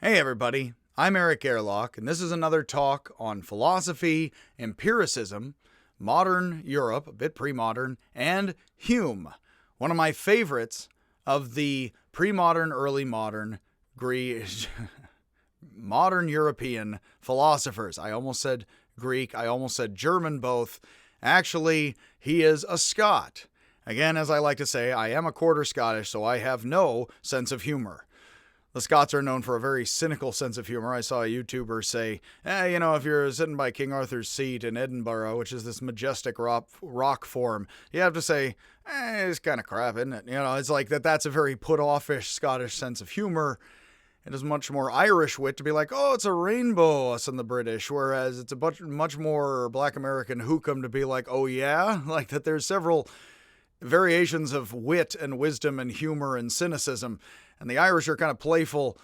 Hey everybody, I'm Eric Gerlach, and this is another talk on philosophy, empiricism, modern Europe, a bit pre-modern, and Hume, one of my favorites of the pre-modern, early modern, modern European philosophers. I almost said Greek, I almost said German, both. Actually, he is a Scot. Again, as I like to say, I am a quarter Scottish, so I have no sense of humor. The Scots are known for a very cynical sense of humor. I saw a YouTuber say, if you're sitting by King Arthur's seat in Edinburgh, which is this majestic rock form, you have to say, it's kind of crap, isn't it? It's like that's a very put-offish Scottish sense of humor. It is much more Irish wit to be like, oh, it's a rainbow, us and the British, whereas it's a much more Black American hook'em to be like, oh yeah? Like that there's several variations of wit and wisdom and humor and cynicism. And the Irish are kind of playful.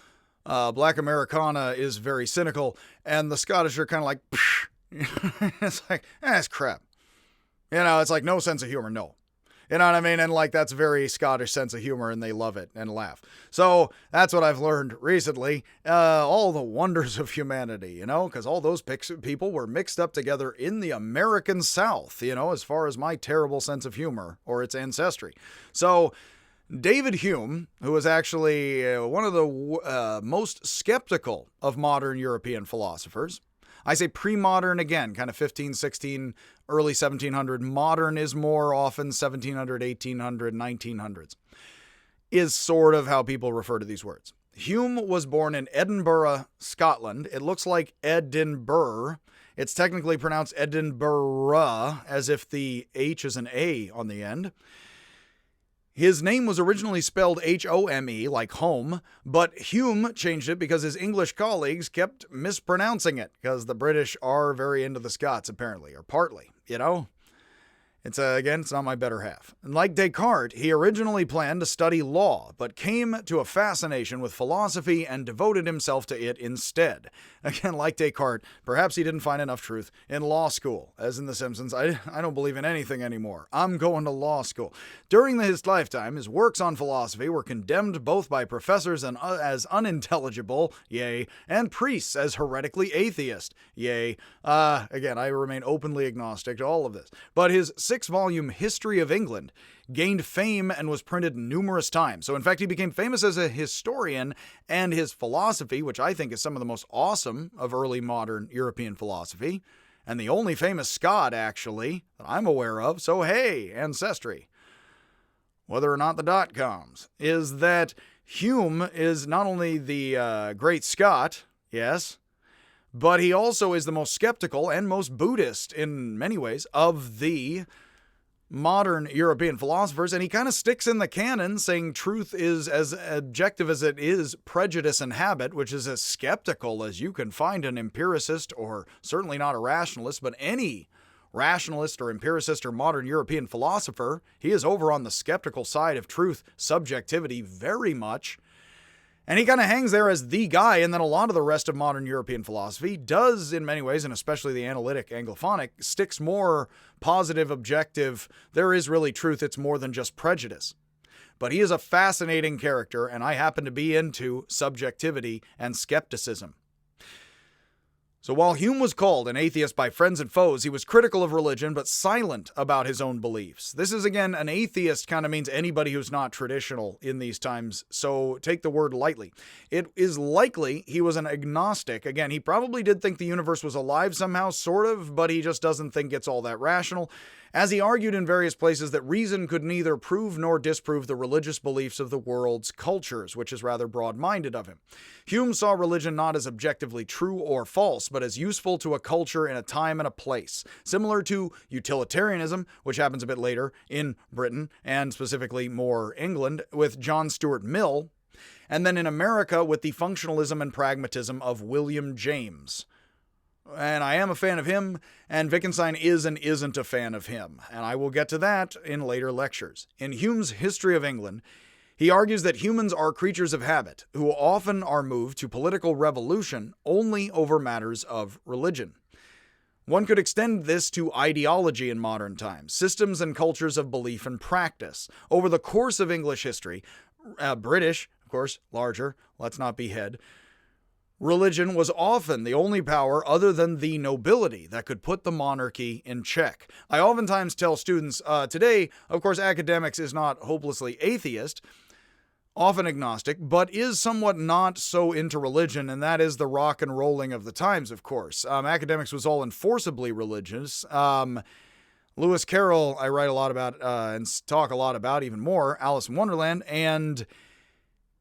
Black Americana is very cynical. And the Scottish are kind of like, psh. It's like, it's crap. It's like no sense of humor, no. You know what I mean? And like that's very Scottish sense of humor, and they love it and laugh. So that's what I've learned recently. All the wonders of humanity, because all those people were mixed up together in the American South, as far as my terrible sense of humor or its ancestry. So David Hume, who was actually one of the most skeptical of modern European philosophers. I say pre-modern again, kind of 15, 16, early 1700. Modern is more often 1700, 1800, 1900s, is sort of how people refer to these words. Hume was born in Edinburgh, Scotland. It looks like Edinburgh. It's technically pronounced Edinburgh, as if the H is an A on the end. His name was originally spelled H-O-M-E, like home, but Hume changed it because his English colleagues kept mispronouncing it, because the British are very into the Scots, apparently, or partly, It's not my better half. And like Descartes, he originally planned to study law, but came to a fascination with philosophy and devoted himself to it instead. Again, like Descartes, perhaps he didn't find enough truth in law school. As in The Simpsons, I don't believe in anything anymore. I'm going to law school. During his lifetime, his works on philosophy were condemned both by professors as unintelligible, yay, and priests as heretically atheist, yay. Again, I remain openly agnostic to all of this. But his 6-volume History of England gained fame and was printed numerous times. So in fact, he became famous as a historian, and his philosophy, which I think is some of the most awesome of early modern European philosophy, and the only famous Scot, actually, that I'm aware of, so hey, ancestry, whether or not the .coms, is that Hume is not only the great Scot, yes, but he also is the most skeptical and most Buddhist, in many ways, of the modern European philosophers, and he kind of sticks in the canon, saying truth is as objective as it is prejudice and habit, which is as skeptical as you can find an empiricist, or certainly not a rationalist, but any rationalist or empiricist or modern European philosopher. He is over on the skeptical side of truth, subjectivity, very much. And he kind of hangs there as the guy, and then a lot of the rest of modern European philosophy does, in many ways, and especially the analytic Anglophonic, sticks more positive, objective. There is really truth. It's more than just prejudice. But he is a fascinating character, and I happen to be into subjectivity and skepticism. So while Hume was called an atheist by friends and foes, he was critical of religion, but silent about his own beliefs. This is, again, an atheist kind of means anybody who's not traditional in these times, so take the word lightly. It is likely he was an agnostic. Again, he probably did think the universe was alive somehow, sort of, but he just doesn't think it's all that rational, as he argued in various places that reason could neither prove nor disprove the religious beliefs of the world's cultures, which is rather broad-minded of him. Hume saw religion not as objectively true or false, but as useful to a culture in a time and a place, similar to utilitarianism, which happens a bit later in Britain, and specifically more England, with John Stuart Mill, and then in America with the functionalism and pragmatism of William James. And I am a fan of him, and Wittgenstein is and isn't a fan of him, and I will get to that in later lectures. In Hume's History of England, he argues that humans are creatures of habit, who often are moved to political revolution only over matters of religion. One could extend this to ideology in modern times, systems and cultures of belief and practice. Over the course of English history, British, of course, larger, let's not behead, religion was often the only power other than the nobility that could put the monarchy in check. I oftentimes tell students, today, of course, academics is not hopelessly atheist, often agnostic, but is somewhat not so into religion, and that is the rock and rolling of the times, of course. Academics was all enforceably religious. Lewis Carroll, I write a lot about and talk a lot about even more, Alice in Wonderland, and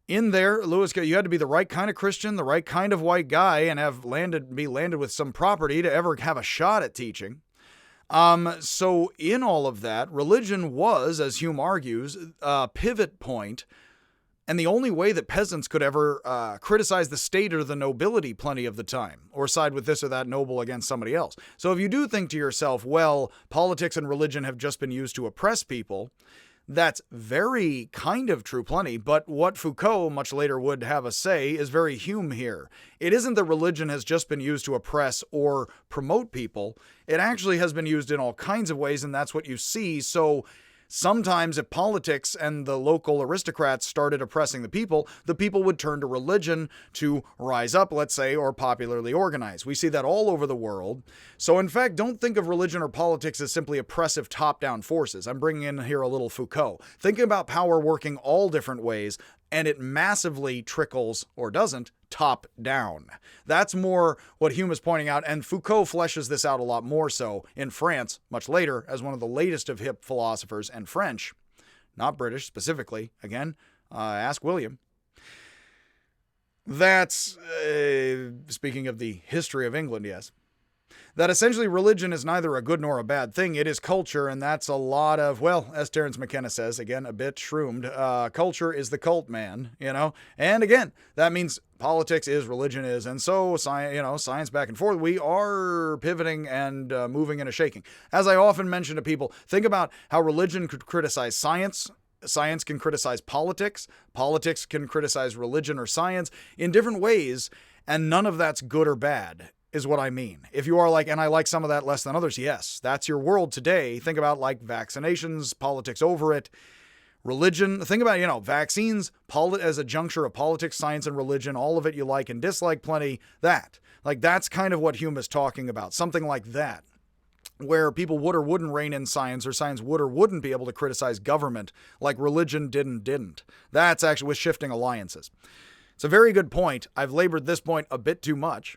in there, Lewis, you had to be the right kind of Christian, the right kind of white guy, and be landed with some property to ever have a shot at teaching. So in all of that, religion was, as Hume argues, a pivot point, and the only way that peasants could ever criticize the state or the nobility plenty of the time, or side with this or that noble against somebody else. So if you do think to yourself, well, politics and religion have just been used to oppress people, that's very kind of true plenty, but what Foucault much later would have us say is very Hume here. It isn't that religion has just been used to oppress or promote people. It actually has been used in all kinds of ways, and that's what you see. So sometimes if politics and the local aristocrats started oppressing the people would turn to religion to rise up, let's say, or popularly organize. We see that all over the world. So in fact, don't think of religion or politics as simply oppressive top-down forces. I'm bringing in here a little Foucault. Thinking about power working all different ways, and it massively trickles, or doesn't, top down. That's more what Hume is pointing out, and Foucault fleshes this out a lot more so in France, much later, as one of the latest of hip philosophers, and French, not British specifically. Again, ask William. That's, speaking of the history of England, yes. That essentially religion is neither a good nor a bad thing. It is culture, and that's a lot of, well, as Terence McKenna says, again, a bit shroomed, culture is the cult, man, you know? And again, that means politics is, religion is, and so, science back and forth, we are pivoting and moving and shaking. As I often mention to people, think about how religion could criticize science. Science can criticize politics. Politics can criticize religion or science in different ways, and none of that's good or bad, is what I mean. If you are like, and I like some of that less than others, yes, that's your world today. Think about like vaccinations, politics over it, religion. Think about, vaccines, as a juncture of politics, science, and religion, all of it you like and dislike plenty, that's kind of what Hume is talking about. Something like that, where people would or wouldn't rein in science, or science would or wouldn't be able to criticize government like religion didn't. That's actually with shifting alliances. It's a very good point. I've labored this point a bit too much,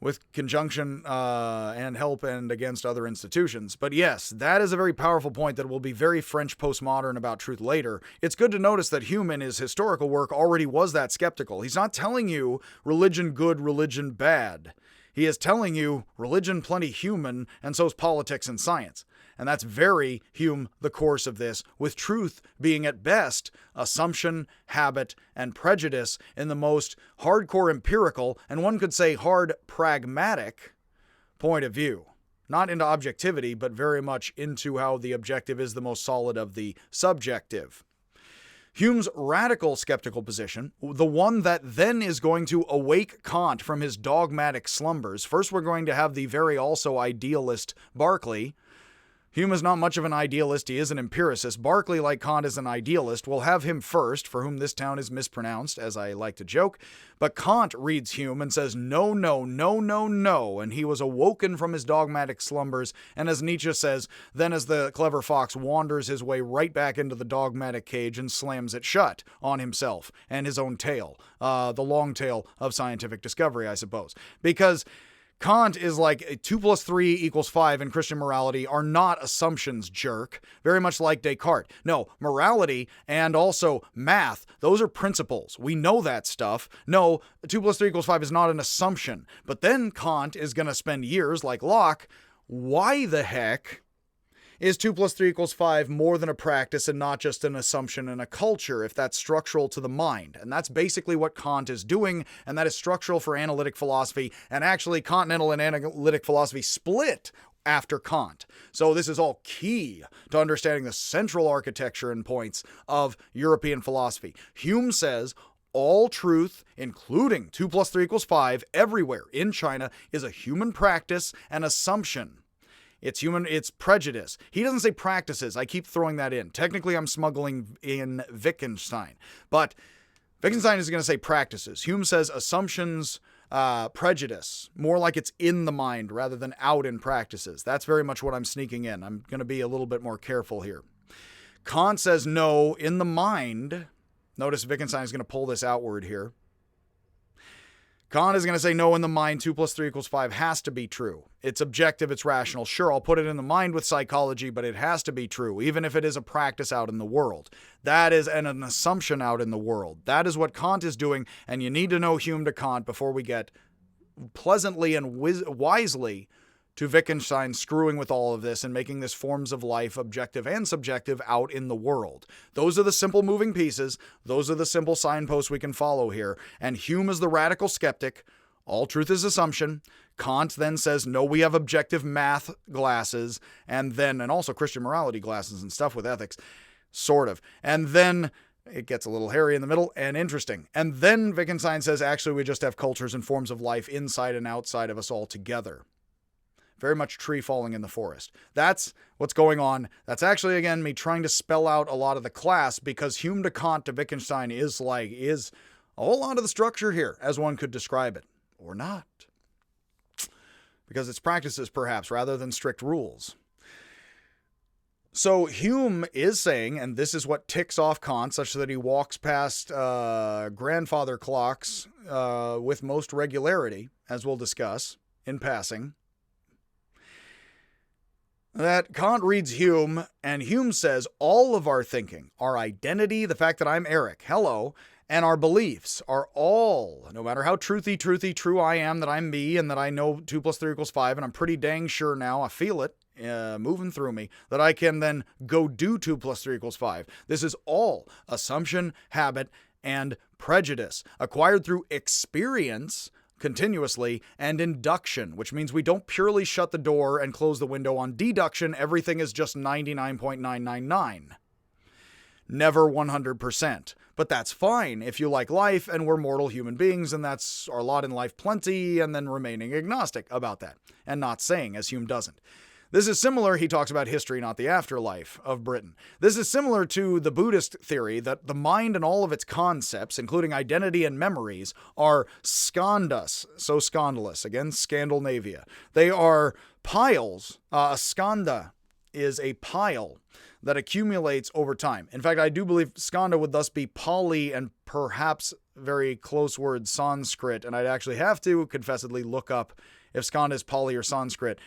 with conjunction and help and against other institutions. But yes, that is a very powerful point that will be very French postmodern about truth later. It's good to notice that Hume in his historical work already was that skeptical. He's not telling you religion good, religion bad. He is telling you religion plenty human, and so's politics and science. And that's very Hume, the course of this, with truth being at best assumption, habit, and prejudice in the most hardcore empirical, and one could say hard pragmatic, point of view. Not into objectivity, but very much into how the objective is the most solid of the subjective. Hume's radical skeptical position, the one that then is going to awake Kant from his dogmatic slumbers. First, we're going to have the very also idealist Berkeley. Hume is not much of an idealist, he is an empiricist. Berkeley, like Kant, is an idealist. We'll have him first, for whom this town is mispronounced, as I like to joke. But Kant reads Hume and says, no, no, no, no, no, and he was awoken from his dogmatic slumbers, and as Nietzsche says, then as the clever fox wanders his way right back into the dogmatic cage and slams it shut on himself and his own tail, the long tail of scientific discovery, I suppose. Because Kant is like 2 + 3 = 5 in Christian morality are not assumptions, jerk. Very much like Descartes. No, morality and also math, those are principles. We know that stuff. No, 2 + 3 = 5 is not an assumption. But then Kant is going to spend years, like Locke, why the heck is 2 + 3 = 5 more than a practice and not just an assumption and a culture, if that's structural to the mind? And that's basically what Kant is doing, and that is structural for analytic philosophy. And actually, continental and analytic philosophy split after Kant. So this is all key to understanding the central architecture and points of European philosophy. Hume says all truth, including 2 + 3 = 5, everywhere in China, is a human practice and assumption. It's human, it's prejudice. He doesn't say practices. I keep throwing that in. Technically, I'm smuggling in Wittgenstein. But Wittgenstein is going to say practices. Hume says assumptions, prejudice, more like it's in the mind rather than out in practices. That's very much what I'm sneaking in. I'm going to be a little bit more careful here. Kant says no, in the mind. Notice Wittgenstein is going to pull this outward here. Kant is going to say no, in the mind, 2 + 3 = 5 has to be true. It's objective, it's rational. Sure, I'll put it in the mind with psychology, but it has to be true, even if it is a practice out in the world. That is an assumption out in the world. That is what Kant is doing, and you need to know Hume to Kant before we get pleasantly and wisely to Wittgenstein screwing with all of this and making this forms of life objective and subjective out in the world. Those are the simple moving pieces. Those are the simple signposts we can follow here. And Hume is the radical skeptic. All truth is assumption. Kant then says, no, we have objective math glasses, and also Christian morality glasses and stuff with ethics, sort of. And then it gets a little hairy in the middle and interesting. And then Wittgenstein says, actually, we just have cultures and forms of life inside and outside of us all together. Very much tree falling in the forest. That's what's going on. That's actually, again, me trying to spell out a lot of the class, because Hume to Kant to Wittgenstein is a whole lot of the structure here, as one could describe it. Or not. Because it's practices, perhaps, rather than strict rules. So Hume is saying, and this is what ticks off Kant, such that he walks past grandfather clocks with most regularity, as we'll discuss in passing, that Kant reads Hume, and Hume says all of our thinking, our identity, the fact that I'm Eric, hello, and our beliefs are all, no matter how truthy true I am, that I'm me, and that I know 2 + 3 = 5, and I'm pretty dang sure now, I feel it moving through me, that I can then go do 2 + 3 = 5. This is all assumption, habit, and prejudice, acquired through experience, continuously, and induction, which means we don't purely shut the door and close the window on deduction. Everything is just 99.999. Never 100%. But that's fine if you like life, and we're mortal human beings, and that's our lot in life plenty, and then remaining agnostic about that, and not saying, as Hume doesn't. This is similar, he talks about history, not the afterlife of Britain. This is similar to the Buddhist theory that the mind and all of its concepts, including identity and memories, are skandhas, so scandalous, again, Scandinavia. They are piles. A skandha is a pile that accumulates over time. In fact, I do believe skandha would thus be Pali and perhaps very close word Sanskrit, and I'd actually have to confessedly look up if skandha is Pali or Sanskrit.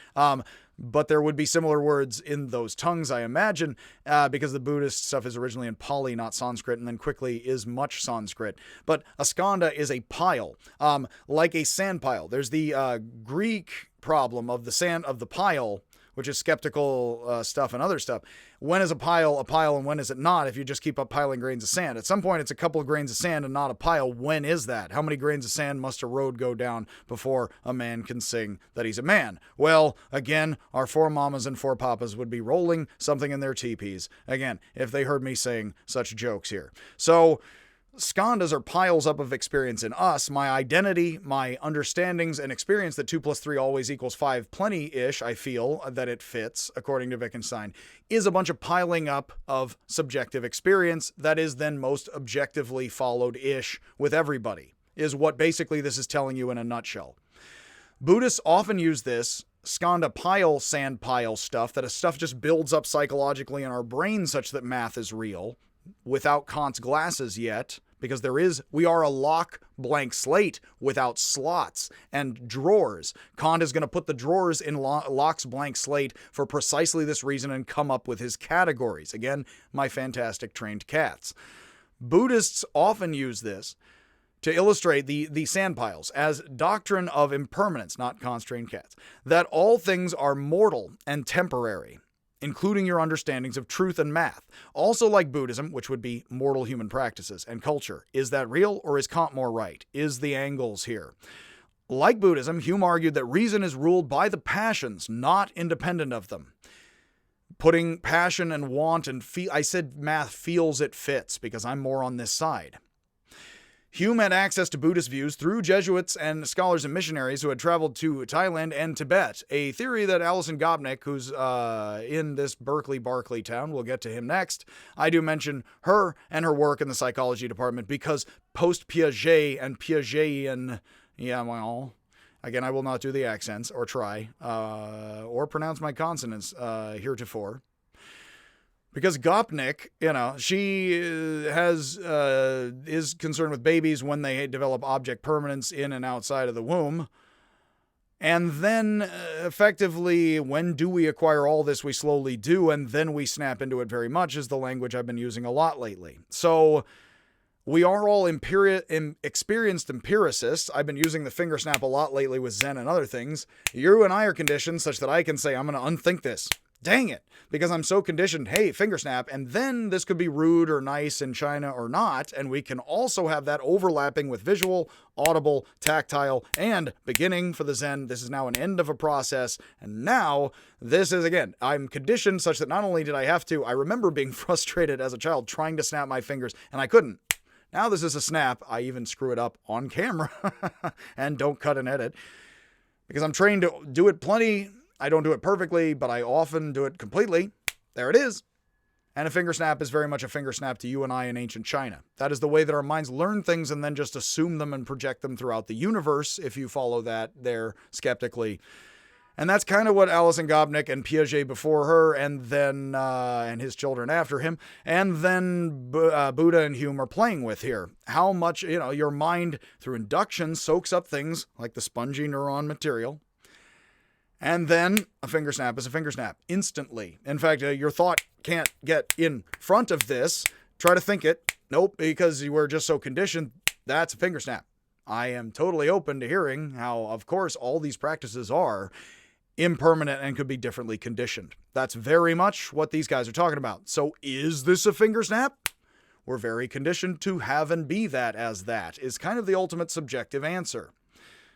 But there would be similar words in those tongues, I imagine, because the Buddhist stuff is originally in Pali, not Sanskrit, and then quickly is much Sanskrit. But a skandha is a pile, like a sand pile. There's the Greek problem of the pile, which is skeptical stuff and other stuff. When is a pile, and when is it not? If you just keep up piling grains of sand. At some point, it's a couple of grains of sand and not a pile. When is that? How many grains of sand must a road go down before a man can sing that he's a man? Well, again, our foremamas and forepapas would be rolling something in their teepees, again, if they heard me saying such jokes here. So skandhas are piles up of experience in us. My identity, my understandings, and experience that 2 + 3 always equals 5 plenty-ish, I feel that it fits, according to Wittgenstein, is a bunch of piling up of subjective experience that is then most objectively followed-ish with everybody, is what basically this is telling you in a nutshell. Buddhists often use this skandha pile, sand pile stuff, that stuff just builds up psychologically in our brain such that math is real, without Kant's glasses yet, because we are a lock blank slate without slots and drawers. Kant is going to put the drawers in Locke's blank slate for precisely this reason and come up with his categories. Again, my fantastic trained cats. Buddhists often use this to illustrate the sand piles as doctrine of impermanence, not Kant's trained cats, that all things are mortal and temporary, including your understandings of truth and math. Also like Buddhism, which would be mortal human practices and culture. Is that real, or is Kant more right? Is the angles here? Like Buddhism, Hume argued that reason is ruled by the passions, not independent of them. Putting passion and want and I said math feels it fits, because I'm more on this side. Hume had access to Buddhist views through Jesuits and scholars and missionaries who had traveled to Thailand and Tibet, a theory that Alison Gopnik, who's in this Barclay town, we'll get to him next. I do mention her and her work in the psychology department because post-Piaget and Piagetian, again, I will not do the accents or try or pronounce my consonants heretofore. Because Gopnik, she is concerned with babies when they develop object permanence in and outside of the womb. And then, effectively, when do we acquire all this? We slowly do, and then we snap into it very much, is the language I've been using a lot lately. So we are all experienced empiricists. I've been using the finger snap a lot lately with Zen and other things. You and I are conditioned such that I can say, I'm going to unthink this. Dang it, because I'm so conditioned, hey, finger snap, and then this could be rude or nice in China or not, and we can also have that overlapping with visual, audible, tactile, and beginning for the Zen. This is now an end of a process, and now this is, again, I'm conditioned such that not only did I have to, I remember being frustrated as a child trying to snap my fingers, and I couldn't. Now this is a snap. I even screw it up on camera and don't cut and edit because I'm trained to do it plenty. I don't do it perfectly, but I often do it completely. There it is. And a finger snap is very much a finger snap to you and I in ancient China. That is the way that our minds learn things and then just assume them and project them throughout the universe, if you follow that there skeptically. And that's kind of what Alison Gopnik and Piaget before her, and then and his children after him, and then Buddha and Hume are playing with here. How much, your mind through induction soaks up things like the spongy neuron material. And then a finger snap is a finger snap instantly. In fact, your thought can't get in front of this. Try to think it. Nope, because you were just so conditioned. That's a finger snap. I am totally open to hearing how, of course, all these practices are impermanent and could be differently conditioned. That's very much what these guys are talking about. So is this a finger snap? We're very conditioned to have and be that as that is kind of the ultimate subjective answer.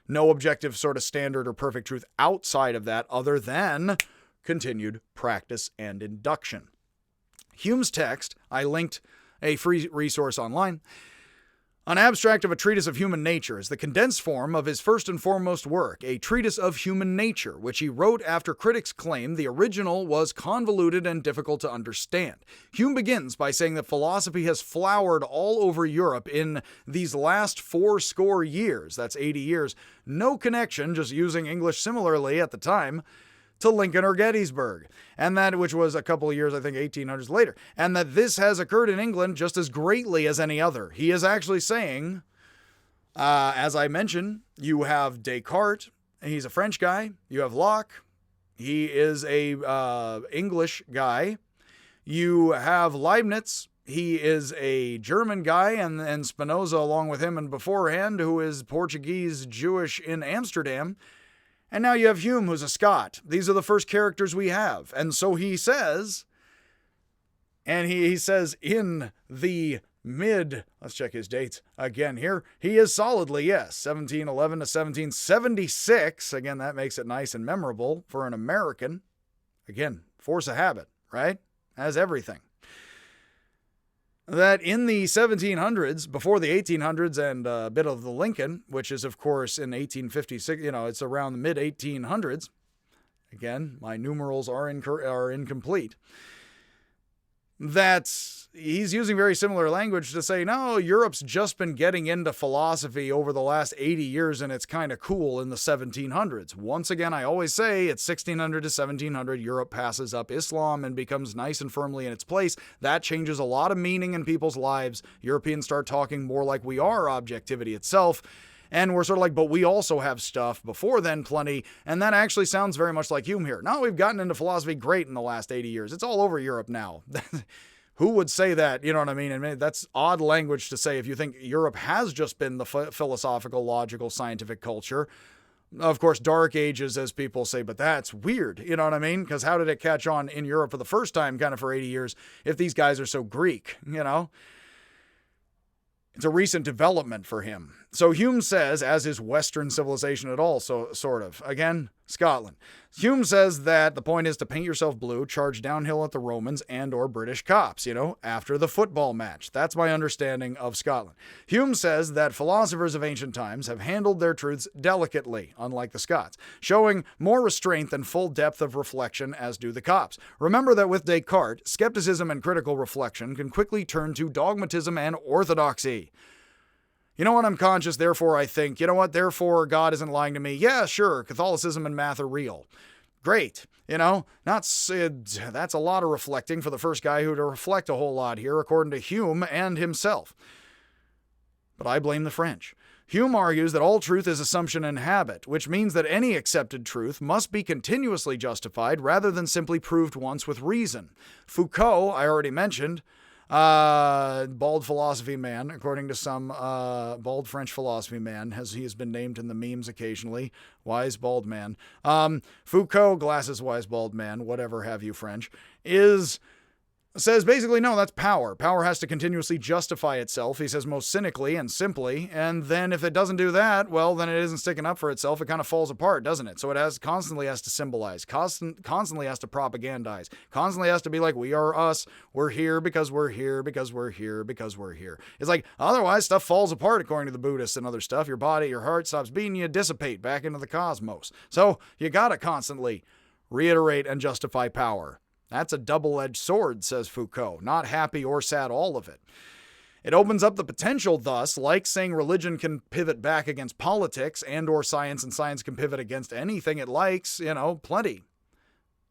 No objective sort of standard or perfect truth outside of that other than continued practice and induction. Hume's text, I linked a free resource online. An abstract of a treatise of human nature is the condensed form of his first and foremost work, a treatise of human nature, which he wrote after critics claimed the original was convoluted and difficult to understand. Hume begins by saying that philosophy has flowered all over Europe in these last 80 years, that's 80 years, no connection, just using English similarly at the time, to Lincoln or Gettysburg, and that which was a couple of years, I think 1800s later, and that this has occurred in England just as greatly as any other. He is actually saying, as I mentioned, you have Descartes, he's a French guy. You have Locke, he is a English guy. You have Leibniz, he is a German guy, and Spinoza along with him and beforehand, who is Portuguese Jewish in Amsterdam. And now you have Hume, who's a Scot. These are the first characters we have. And so he says, and he says in the let's check his dates again here. He is solidly, yes, 1711 to 1776. Again, that makes it nice and memorable for an American. Again, force of habit, right? As everything. That in the 1700s, before the 1800s and a bit of the Lincoln, which is, of course, in 1856, it's around the mid-1800s. Again, my numerals are incomplete. That's he's using very similar language to say, no, Europe's just been getting into philosophy over the last 80 years, and it's kind of cool in the 1700s. Once again, I always say it's 1600 to 1700, Europe passes up Islam and becomes nice and firmly in its place. That changes a lot of meaning in people's lives. Europeans start talking more like we are objectivity itself. And we're sort of like, but we also have stuff before then, plenty. And that actually sounds very much like Hume here. No, we've gotten into philosophy great in the last 80 years. It's all over Europe now. Who would say that? You know what I mean? And that's odd language to say if you think Europe has just been the philosophical, logical, scientific culture. Of course, Dark Ages, as people say, but that's weird. You know what I mean? Because how did it catch on in Europe for the first time kind of for 80 years if these guys are so Greek, It's a recent development for him. So Hume says, as is Western civilization at all, so sort of. Again, Scotland. Hume says that the point is to paint yourself blue, charge downhill at the Romans and or British cops, after the football match. That's my understanding of Scotland. Hume says that philosophers of ancient times have handled their truths delicately, unlike the Scots, showing more restraint than full depth of reflection as do the cops. Remember that with Descartes, skepticism and critical reflection can quickly turn to dogmatism and orthodoxy. You know what, I'm conscious, therefore I think. You know what, therefore God isn't lying to me. Yeah, sure, Catholicism and math are real. Great. That's a lot of reflecting for the first guy who to reflect a whole lot here, according to Hume and himself. But I blame the French. Hume argues that all truth is assumption and habit, which means that any accepted truth must be continuously justified rather than simply proved once with reason. Foucault, I already mentioned, bald philosophy man, according to some bald French philosophy man, as he has been named in the memes occasionally, wise bald man. Foucault, glasses wise bald man, whatever have you French, says basically, no, that's power. Power has to continuously justify itself, he says most cynically and simply, and then if it doesn't do that, well, then it isn't sticking up for itself. It kind of falls apart, doesn't it? So it constantly has to symbolize, constantly has to propagandize, constantly has to be like, we are us, we're here because we're here, because we're here, because we're here. It's like, otherwise stuff falls apart according to the Buddhists and other stuff. Your body, your heart stops beating, you dissipate back into the cosmos. So you gotta constantly reiterate and justify power. That's a double-edged sword, says Foucault. Not happy or sad, all of it. It opens up the potential, thus, like saying religion can pivot back against politics and or science can pivot against anything it likes, plenty.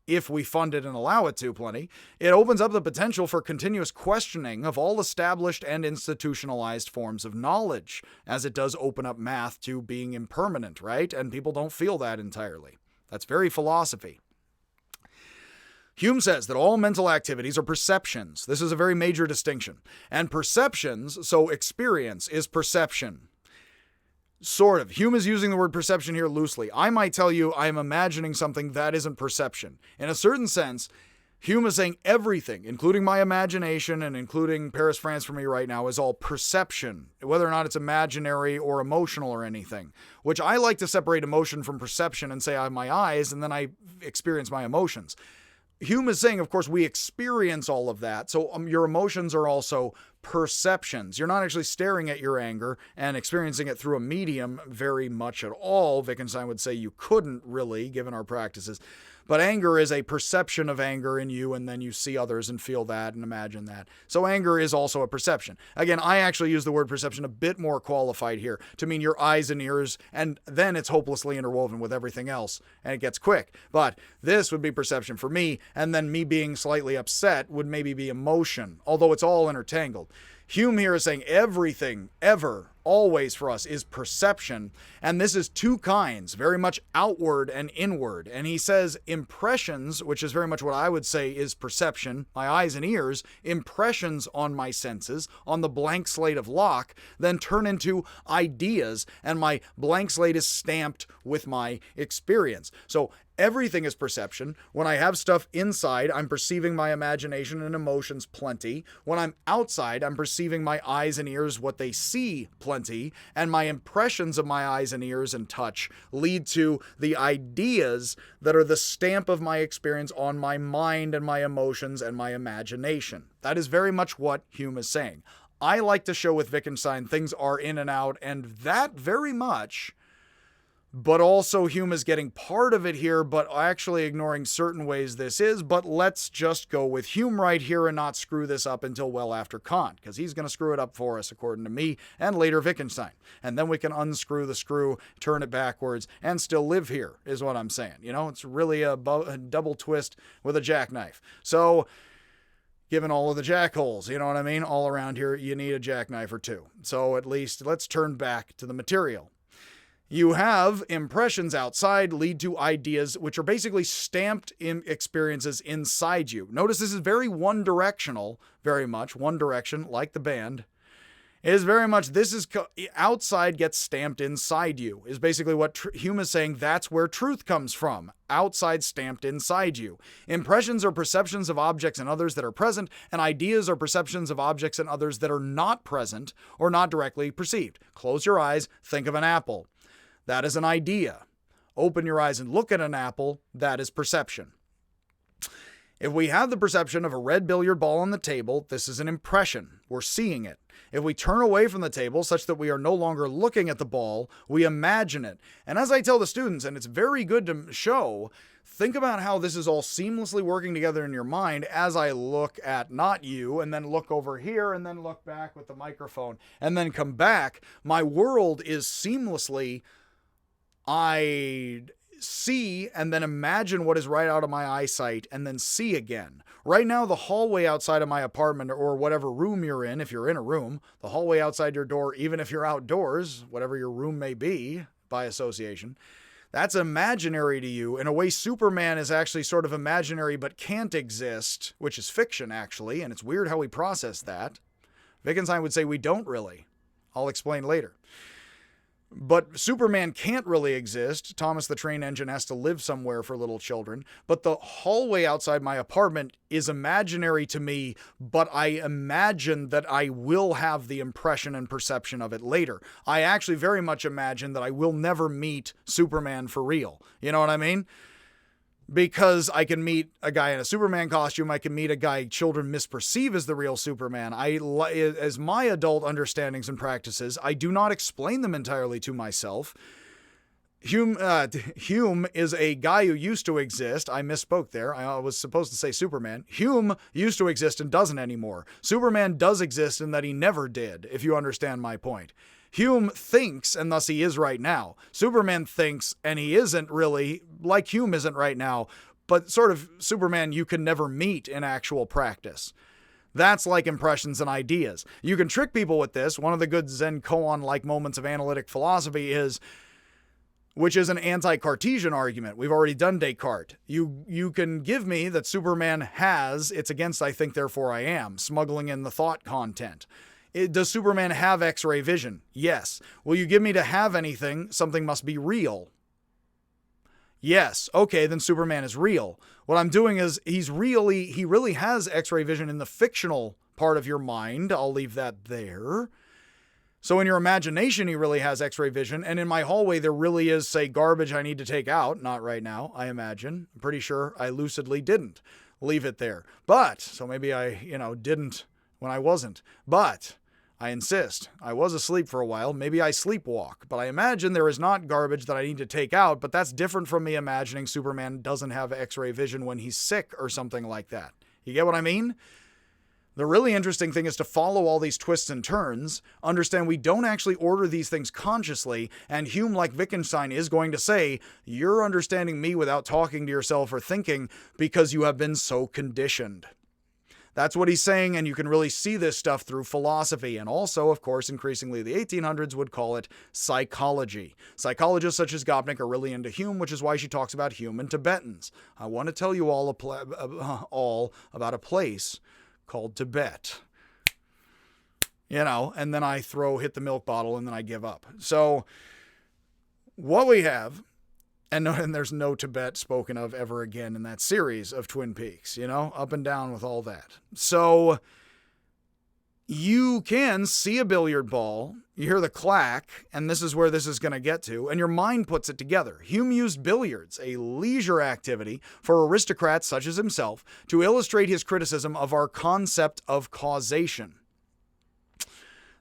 If we fund it and allow it to, plenty. It opens up the potential for continuous questioning of all established and institutionalized forms of knowledge, as it does open up math to being impermanent, right? And people don't feel that entirely. That's very philosophy. Hume says that all mental activities are perceptions. This is a very major distinction. And perceptions, so experience, is perception. Sort of. Hume is using the word perception here loosely. I might tell you I'm imagining something that isn't perception. In a certain sense, Hume is saying everything, including my imagination and including Paris, France for me right now, is all perception, whether or not it's imaginary or emotional or anything, which I like to separate emotion from perception and say I have my eyes and then I experience my emotions. Hume is saying, of course, we experience all of that, so your emotions are also perceptions. You're not actually staring at your anger and experiencing it through a medium very much at all. Wittgenstein would say you couldn't really, given our practices. But anger is a perception of anger in you, and then you see others and feel that and imagine that. So anger is also a perception. Again, I actually use the word perception a bit more qualified here to mean your eyes and ears, and then it's hopelessly interwoven with everything else, and it gets quick. But this would be perception for me, and then me being slightly upset would maybe be emotion, although it's all intertangled. Hume here is saying everything, ever, always for us is perception, and this is two kinds, very much outward and inward. And he says impressions, which is very much what I would say is perception, my eyes and ears, impressions on my senses, on the blank slate of Locke, then turn into ideas, and my blank slate is stamped with my experience. So everything is perception. When I have stuff inside, I'm perceiving my imagination and emotions plenty. When I'm outside, I'm perceiving my eyes and ears, what they see plenty. And my impressions of my eyes and ears and touch lead to the ideas that are the stamp of my experience on my mind and my emotions and my imagination. That is very much what Hume is saying. I like to show with Wittgenstein things are in and out, and that very much. But also Hume is getting part of it here, but actually ignoring certain ways this is. But let's just go with Hume right here and not screw this up until well after Kant, because he's going to screw it up for us, according to me, and later Wittgenstein. And then we can unscrew the screw, turn it backwards, and still live here, is what I'm saying. It's really a double twist with a jackknife. So, given all of the jackholes, you know what I mean? All around here, you need a jackknife or two. So at least let's turn back to the material. You have impressions outside lead to ideas, which are basically stamped in experiences inside you. Notice this is very one-directional, very much one direction, like the band. It is very much, outside gets stamped inside you, is basically what Hume is saying. That's where truth comes from. Outside stamped inside you. Impressions are perceptions of objects and others that are present, and ideas are perceptions of objects and others that are not present or not directly perceived. Close your eyes, think of an apple. That is an idea. Open your eyes and look at an apple. That is perception. If we have the perception of a red billiard ball on the table, this is an impression. We're seeing it. If we turn away from the table such that we are no longer looking at the ball, we imagine it. And as I tell the students, and it's very good to show, think about how this is all seamlessly working together in your mind as I look at not you, and then look over here, and then look back with the microphone, and then come back. My world is seamlessly, I see and then imagine what is right out of my eyesight and then see again. Right now, the hallway outside of my apartment or whatever room you're in, if you're in a room, the hallway outside your door, even if you're outdoors, whatever your room may be by association, that's imaginary to you. In a way, Superman is actually sort of imaginary but can't exist, which is fiction actually, and it's weird how we process that. Wittgenstein would say we don't really. I'll explain later. But Superman can't really exist. Thomas the Train Engine has to live somewhere for little children. But the hallway outside my apartment is imaginary to me, but I imagine that I will have the impression and perception of it later. I actually very much imagine that I will never meet Superman for real. You know what I mean? Because I can meet a guy in a Superman costume, I can meet a guy children misperceive as the real Superman. As my adult understandings and practices, I do not explain them entirely to myself. Hume is a guy who used to exist. I misspoke there. I was supposed to say Superman. Hume used to exist and doesn't anymore. Superman does exist in that he never did, if you understand my point. Hume thinks, and thus he is right now. Superman thinks, and he isn't really, like Hume isn't right now, but sort of Superman you can never meet in actual practice. That's like impressions and ideas. You can trick people with this. One of the good Zen koan-like moments of analytic philosophy is, which is an anti-Cartesian argument. We've already done Descartes. You can give me that Superman has, it's against I think, therefore I am, smuggling in the thought content. Does Superman have X-ray vision? Yes. Will you give me to have anything? Something must be real. Yes. Okay, then Superman is real. What I'm doing is he really has X-ray vision in the fictional part of your mind. I'll leave that there. So in your imagination, he really has X-ray vision. And in my hallway, there really is, say, garbage I need to take out. Not right now, I imagine. I'm pretty sure I lucidly didn't leave it there. But, so maybe I, didn't when I wasn't. But I insist. I was asleep for a while. Maybe I sleepwalk. But I imagine there is not garbage that I need to take out. But that's different from me imagining Superman doesn't have X-ray vision when he's sick or something like that. You get what I mean? The really interesting thing is to follow all these twists and turns, understand we don't actually order these things consciously, and Hume, like Wittgenstein, is going to say, you're understanding me without talking to yourself or thinking because you have been so conditioned. That's what he's saying, and you can really see this stuff through philosophy, and also, of course, increasingly the 1800s would call it psychology. Psychologists such as Gopnik are really into Hume, which is why she talks about Hume and Tibetans. I want to tell you all about a place called Tibet. And then I hit the milk bottle, and then I give up. So, what we have, and there's no Tibet spoken of ever again in that series of Twin Peaks, up and down with all that. So, you can see a billiard ball, you hear the clack, and this is where this is going to get to, and your mind puts it together. Hume used billiards, a leisure activity for aristocrats such as himself, to illustrate his criticism of our concept of causation.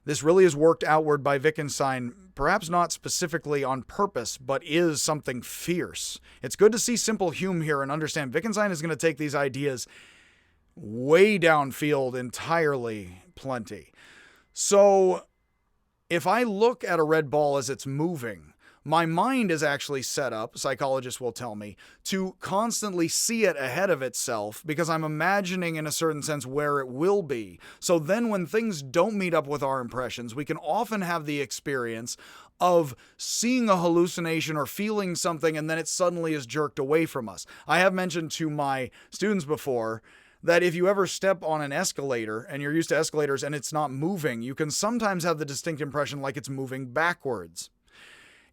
This really is worked outward by Wittgenstein, perhaps not specifically on purpose, but is something fierce. It's good to see simple Hume here and understand Wittgenstein is going to take these ideas way downfield entirely plenty. So, if I look at a red ball as it's moving, my mind is actually set up, psychologists will tell me, to constantly see it ahead of itself because I'm imagining in a certain sense where it will be. So then when things don't meet up with our impressions, we can often have the experience of seeing a hallucination or feeling something and then it suddenly is jerked away from us. I have mentioned to my students before that if you ever step on an escalator and you're used to escalators and it's not moving, you can sometimes have the distinct impression like it's moving backwards.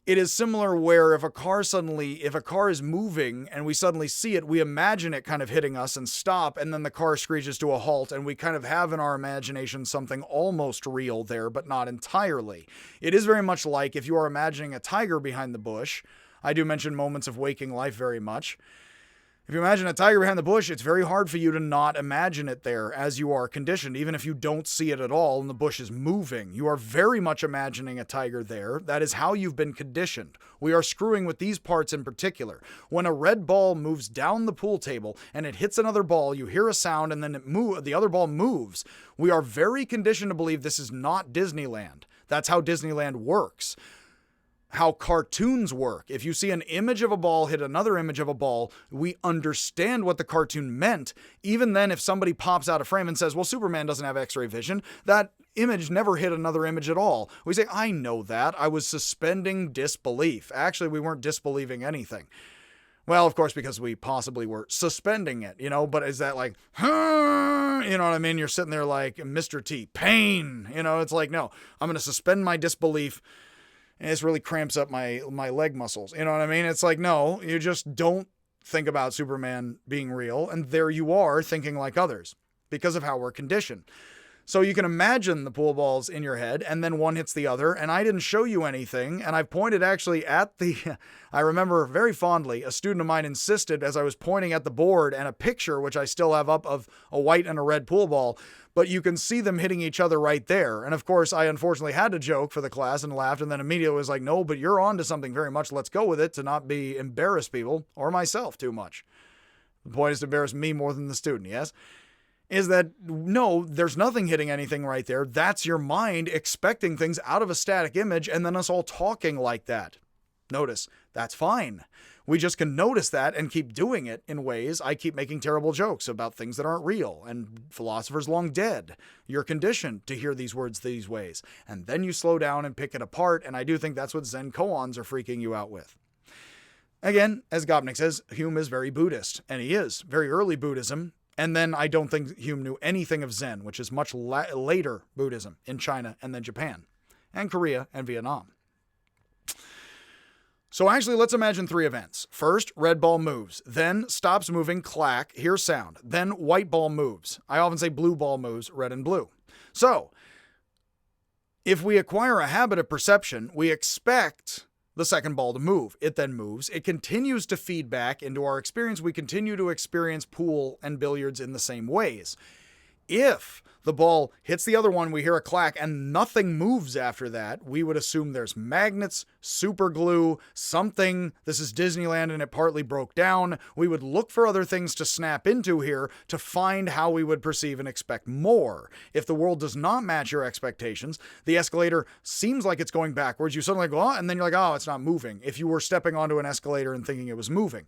It is similar where if a car is moving and we suddenly see it, we imagine it kind of hitting us and stop, and then the car screeches to a halt, and we kind of have in our imagination something almost real there, but not entirely. It is very much like if you are imagining a tiger behind the bush. I do mention moments of waking life very much. If you imagine a tiger behind the bush, it's very hard for you to not imagine it there as you are conditioned, even if you don't see it at all and the bush is moving. You are very much imagining a tiger there. That is how you've been conditioned. We are screwing with these parts in particular. When a red ball moves down the pool table and it hits another ball, you hear a sound and then the other ball moves. We are very conditioned to believe this is not Disneyland. That's how Disneyland works. How cartoons work. If you see an image of a ball hit another image of a ball, we understand what the cartoon meant. Even then, if somebody pops out a frame and says, well, Superman doesn't have X-ray vision, that image never hit another image at all. We say, I know that. I was suspending disbelief. Actually, we weren't disbelieving anything. Well, of course, because we possibly were suspending it, but is that like, you know what I mean? You're sitting there like Mr. T, pain, it's like, no, I'm going to suspend my disbelief. And this really cramps up my leg muscles. You know what I mean? It's like, no, you just don't think about Superman being real. And there you are thinking like others because of how we're conditioned. So you can imagine the pool balls in your head and then one hits the other. And I didn't show you anything. And I pointed actually at I remember very fondly, a student of mine insisted as I was pointing at the board and a picture, which I still have up, of a white and a red pool ball. But you can see them hitting each other right there. And of course, I unfortunately had to joke for the class and laughed and then immediately was like, no, but you're on to something very much. Let's go with it to not embarrass people or myself too much. The point is to embarrass me more than the student, yes? Is that, no, there's nothing hitting anything right there. That's your mind expecting things out of a static image and then us all talking like that. Notice, that's fine. We just can notice that and keep doing it in ways. I keep making terrible jokes about things that aren't real and philosophers long dead. You're conditioned to hear these words these ways. And then you slow down and pick it apart. And I do think that's what Zen koans are freaking you out with. Again, as Gopnik says, Hume is very Buddhist. And he is. Very early Buddhism. And then I don't think Hume knew anything of Zen, which is much later Buddhism in China and then Japan and Korea and Vietnam. So actually, let's imagine 3 events. First, red ball moves, then stops moving, clack, here's sound. Then white ball moves. I often say blue ball moves, red and blue. So if we acquire a habit of perception, we expect the second ball to move. It then moves. It continues to feed back into our experience. We continue to experience pool and billiards in the same ways. If the ball hits the other one, we hear a clack, and nothing moves after that, we would assume there's magnets, super glue, something. This is Disneyland and it partly broke down. We would look for other things to snap into here to find how we would perceive and expect more. If the world does not match your expectations, the escalator seems like it's going backwards. You suddenly go, oh, and then you're like, oh, it's not moving. If you were stepping onto an escalator and thinking it was moving.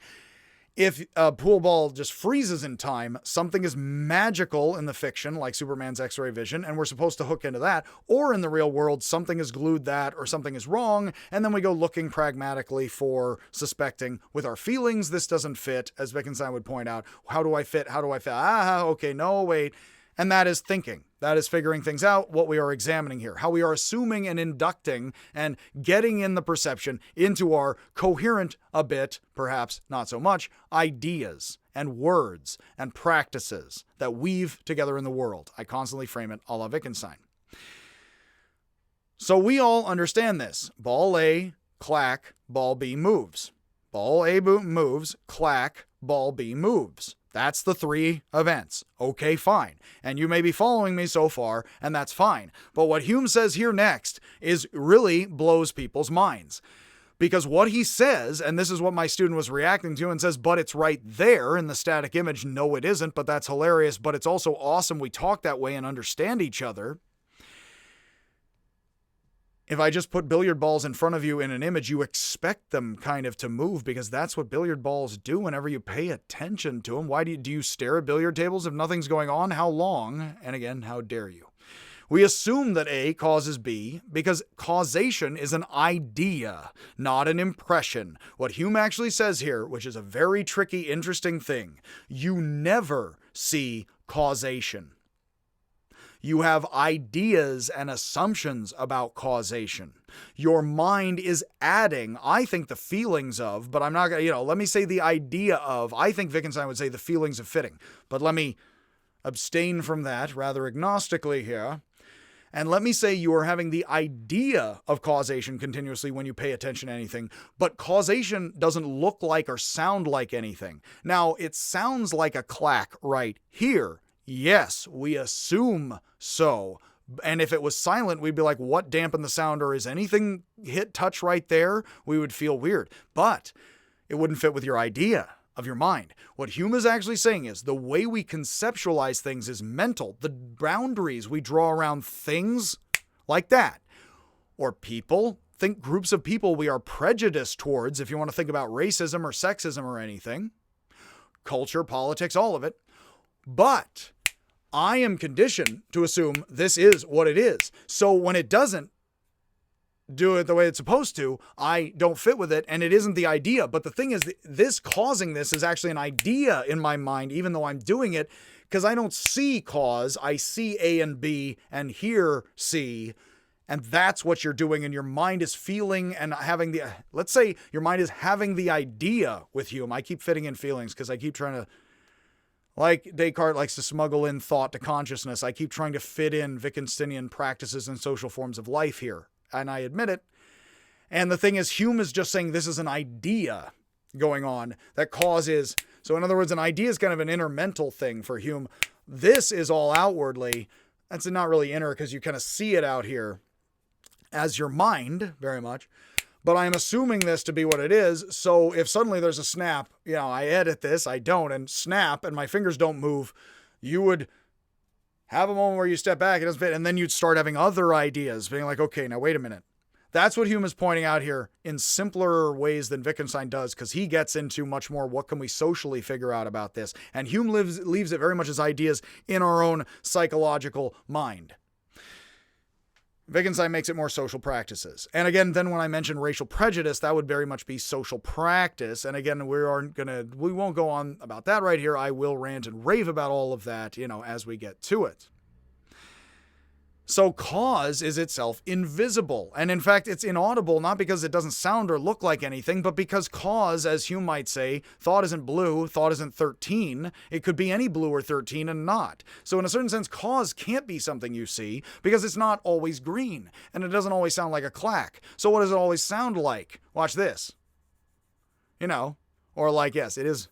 If a pool ball just freezes in time, something is magical in the fiction, like Superman's X-ray vision, and we're supposed to hook into that. Or in the real world, something has glued that or something is wrong, and then we go looking pragmatically for suspecting with our feelings this doesn't fit, as Wittgenstein would point out. How do I fit? How do I fit? Okay, no, wait. And that is thinking. That is figuring things out, what we are examining here, how we are assuming and inducting and getting in the perception into our coherent, a bit, perhaps not so much, ideas and words and practices that weave together in the world. I constantly frame it a la Wittgenstein. So we all understand this. Ball A, clack, ball B moves. Ball A moves, clack, ball B moves. That's the 3 events. Okay, fine. And you may be following me so far, and that's fine. But what Hume says here next is really blows people's minds. Because what he says, and this is what my student was reacting to and says, but it's right there in the static image. No, it isn't, but that's hilarious. But it's also awesome we talk that way and understand each other. If I just put billiard balls in front of you in an image, you expect them kind of to move because that's what billiard balls do whenever you pay attention to them. Why do you stare at billiard tables if nothing's going on? How long? And again, how dare you? We assume that A causes B because causation is an idea, not an impression. What Hume actually says here, which is a very tricky, interesting thing, you never see causation. You have ideas and assumptions about causation. Your mind is adding, I think, the feelings of, but I'm not going to, let me say the idea of, I think Wittgenstein would say the feelings of fitting, but let me abstain from that rather agnostically here. And let me say you are having the idea of causation continuously when you pay attention to anything, but causation doesn't look like or sound like anything. Now, it sounds like a clack right here. Yes, we assume so. And if it was silent, we'd be like, what dampened the sound? Or is anything touch right there? We would feel weird. But it wouldn't fit with your idea of your mind. What Hume is actually saying is the way we conceptualize things is mental. The boundaries we draw around things like that, or people, think groups of people we are prejudiced towards, if you want to think about racism or sexism or anything, culture, politics, all of it. But I am conditioned to assume this is what it is. So when it doesn't do it the way it's supposed to, I don't fit with it, and it isn't the idea. But the thing is, this causing this is actually an idea in my mind, even though I'm doing it, because I don't see cause. I see A and B and hear C, and that's what you're doing, and your mind is feeling and having the, let's say your mind is having the idea with Hume. I keep fitting in feelings because I keep trying to, like Descartes likes to smuggle in thought to consciousness, I keep trying to fit in Wittgensteinian practices and social forms of life here. And I admit it. And the thing is, Hume is just saying this is an idea going on that causes. So in other words, an idea is kind of an inner mental thing for Hume. This is all outwardly. That's not really inner because you kind of see it out here as your mind very much. But I'm assuming this to be what it is. So if suddenly there's a snap, I edit this, I don't, and snap, and my fingers don't move, you would have a moment where you step back, it doesn't fit, and then you'd start having other ideas, being like, okay, now wait a minute. That's what Hume is pointing out here in simpler ways than Wittgenstein does, because he gets into much more what can we socially figure out about this. And Hume leaves it very much as ideas in our own psychological mind. Wittgenstein makes it more social practices. And again, then when I mention racial prejudice, that would very much be social practice. And again, we won't go on about that right here. I will rant and rave about all of that, as we get to it. So cause is itself invisible. And in fact, it's inaudible, not because it doesn't sound or look like anything, but because cause, as Hume might say, thought isn't blue, thought isn't 13. It could be any blue or 13 and not. So in a certain sense, cause can't be something you see because it's not always green and it doesn't always sound like a clack. So what does it always sound like? Watch this. Or like, yes, it is.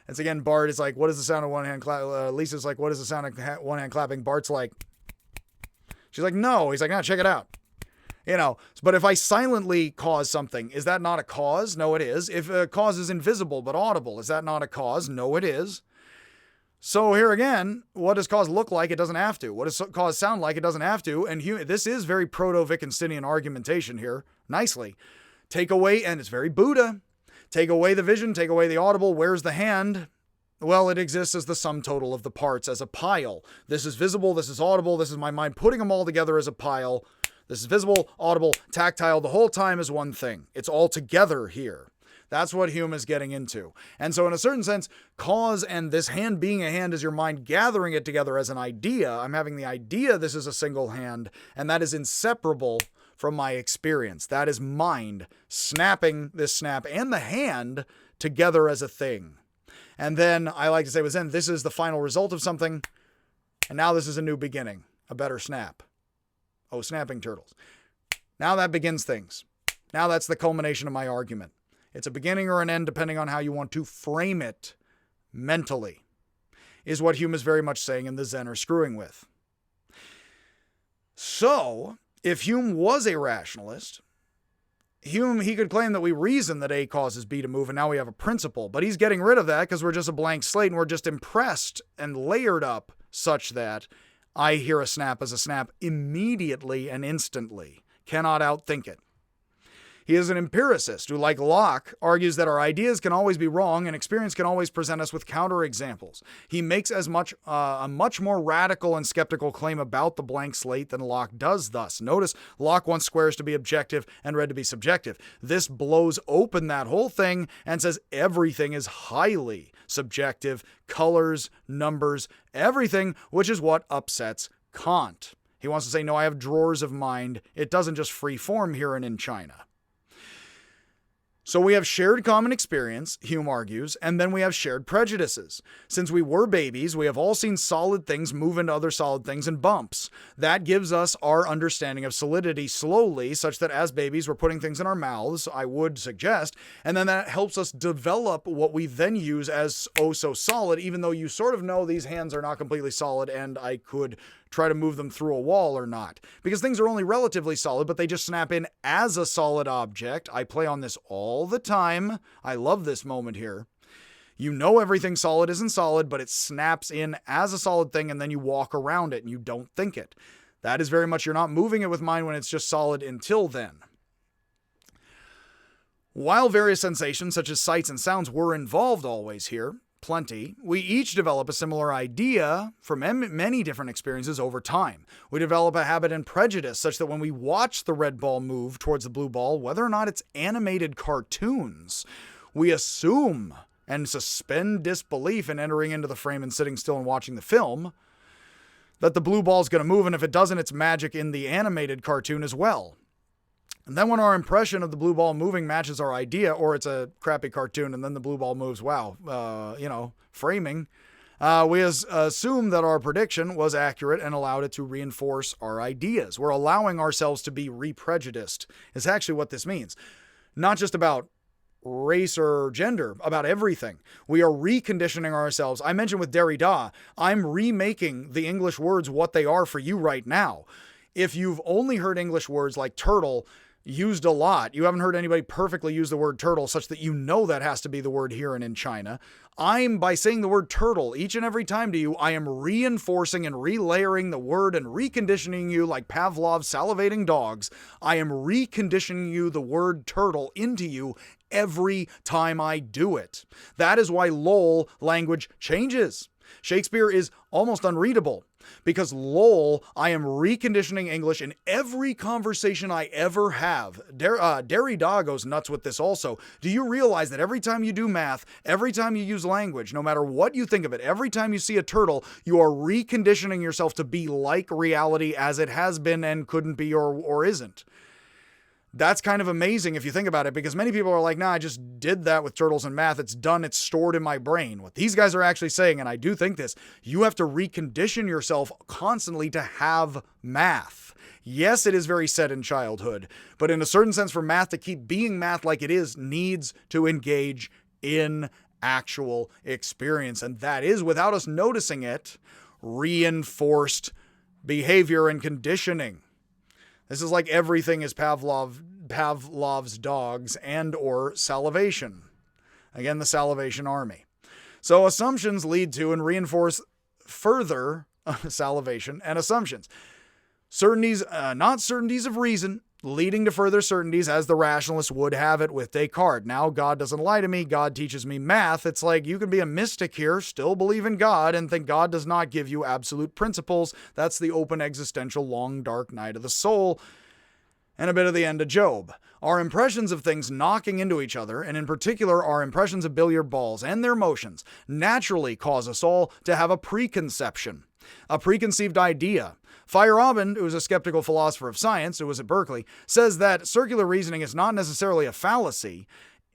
It's again, Bart is like, what is the sound of one hand clapping? Lisa's like, what is the sound of one hand clapping? Bart's like, she's like, no. He's like, no, check it out. But if I silently cause something, is that not a cause? No, it is. If a cause is invisible but audible, is that not a cause? No, it is. So here again, what does cause look like? It doesn't have to. What does cause sound like? It doesn't have to. And this is very proto-Wittgensteinian argumentation here, nicely. Take away, and it's very Buddha, take away the vision, take away the audible, where's the hand? Well, it exists as the sum total of the parts, as a pile. This is visible, this is audible, this is my mind putting them all together as a pile. This is visible, audible, tactile, the whole time is one thing. It's all together here. That's what Hume is getting into. And so in a certain sense, cause and this hand being a hand is your mind gathering it together as an idea. I'm having the idea this is a single hand, and that is inseparable from my experience. That is mind snapping this snap and the hand together as a thing. And then I like to say with Zen, this is the final result of something. And now this is a new beginning, a better snap. Oh, snapping turtles. Now that begins things. Now that's the culmination of my argument. It's a beginning or an end, depending on how you want to frame it mentally, is what Hume is very much saying and the Zen are screwing with. So, if Hume was a rationalist, he could claim that we reason that A causes B to move and now we have a principle, but he's getting rid of that because we're just a blank slate and we're just impressed and layered up such that I hear a snap as a snap immediately and instantly, cannot outthink it. He is an empiricist who, like Locke, argues that our ideas can always be wrong and experience can always present us with counterexamples. He makes a much more radical and skeptical claim about the blank slate than Locke does thus. Notice Locke wants squares to be objective and red to be subjective. This blows open that whole thing and says everything is highly subjective, colors, numbers, everything, which is what upsets Kant. He wants to say, no, I have drawers of mind. It doesn't just free form here and in China. So we have shared common experience, Hume argues, and then we have shared prejudices. Since we were babies, we have all seen solid things move into other solid things in bumps. That gives us our understanding of solidity slowly, such that as babies we're putting things in our mouths, I would suggest, and then that helps us develop what we then use as oh so solid, even though you sort of know these hands are not completely solid and I could try to move them through a wall or not. Because things are only relatively solid, but they just snap in as a solid object. I play on this all the time. I love this moment here. You know everything solid isn't solid, but it snaps in as a solid thing and then you walk around it and you don't think it. That is very much, you're not moving it with mind when it's just solid until then. While various sensations such as sights and sounds were involved always here, plenty, we each develop a similar idea from many different experiences over time. We develop a habit and prejudice such that when we watch the red ball move towards the blue ball, whether or not it's animated cartoons, we assume and suspend disbelief in entering into the frame and sitting still and watching the film that the blue ball is going to move, and if it doesn't, it's magic in the animated cartoon as well. And then when our impression of the blue ball moving matches our idea, or it's a crappy cartoon and then the blue ball moves, wow, framing, we assume that our prediction was accurate and allowed it to reinforce our ideas. We're allowing ourselves to be re-prejudiced is actually what this means. Not just about race or gender, about everything. We are reconditioning ourselves. I mentioned with Derrida, I'm remaking the English words what they are for you right now. If you've only heard English words like turtle used a lot, you haven't heard anybody perfectly use the word turtle such that you know that has to be the word here and in China. By saying the word turtle each and every time to you, I am reinforcing and relayering the word and reconditioning you like Pavlov's salivating dogs. I am reconditioning you the word turtle into you every time I do it. That is why lol language changes. Shakespeare is almost unreadable. Because lol, I am reconditioning English in every conversation I ever have. Derrida goes nuts with this also. Do you realize that every time you do math, every time you use language, no matter what you think of it, every time you see a turtle, you are reconditioning yourself to be like reality as it has been and couldn't be or isn't. That's kind of amazing if you think about it, because many people are like, nah, I just did that with turtles and math. It's done. It's stored in my brain. What these guys are actually saying, and I do think this, you have to recondition yourself constantly to have math. Yes, it is very set in childhood, but in a certain sense, for math to keep being math like it is, needs to engage in actual experience. And that is, without us noticing it, reinforced behavior and conditioning. This is like everything is Pavlov's dogs and or salivation. Again, the salivation army. So assumptions lead to and reinforce further salivation and assumptions. Certainties, not certainties of reason, leading to further certainties, as the rationalists would have it with Descartes. Now, God doesn't lie to me. God teaches me math. It's like you can be a mystic here, still believe in God, and think God does not give you absolute principles. That's the open existential long dark night of the soul, and a bit of the end of Job. Our impressions of things knocking into each other, and in particular our impressions of billiard balls and their motions, naturally cause us all to have a preconception, a preconceived idea. Feyerabend, who is a skeptical philosopher of science, who was at Berkeley, says that circular reasoning is not necessarily a fallacy.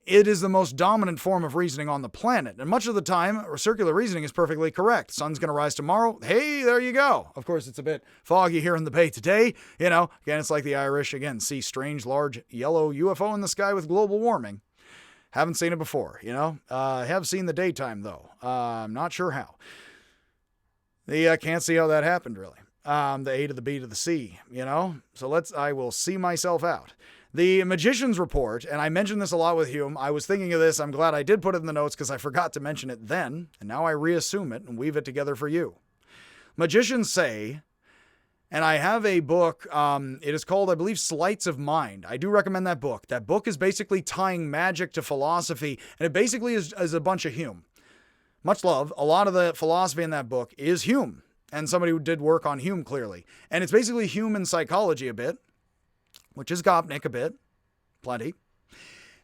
It is the most dominant form of reasoning on the planet. And much of the time, circular reasoning is perfectly correct. Sun's going to rise tomorrow. Hey, there you go. Of course, it's a bit foggy here in the Bay today. Again, it's like the Irish, see strange, large, yellow UFO in the sky with global warming. Haven't seen it before, I have seen the daytime, though. I'm not sure how. Can't see how that happened, really. The A to the B to the C, So I will see myself out. The Magician's Report, and I mentioned this a lot with Hume. I was thinking of this. I'm glad I did put it in the notes because I forgot to mention it then, and now I reassume it and weave it together for you. Magicians say And I have a book, it is called, I believe, Sleights of Mind. I do recommend that book. That book is basically tying magic to philosophy, and it basically is a bunch of Hume. Much love. A lot of the philosophy in that book is Hume, and somebody who did work on Hume, clearly. And it's basically human psychology a bit, which is Gopnik a bit, plenty.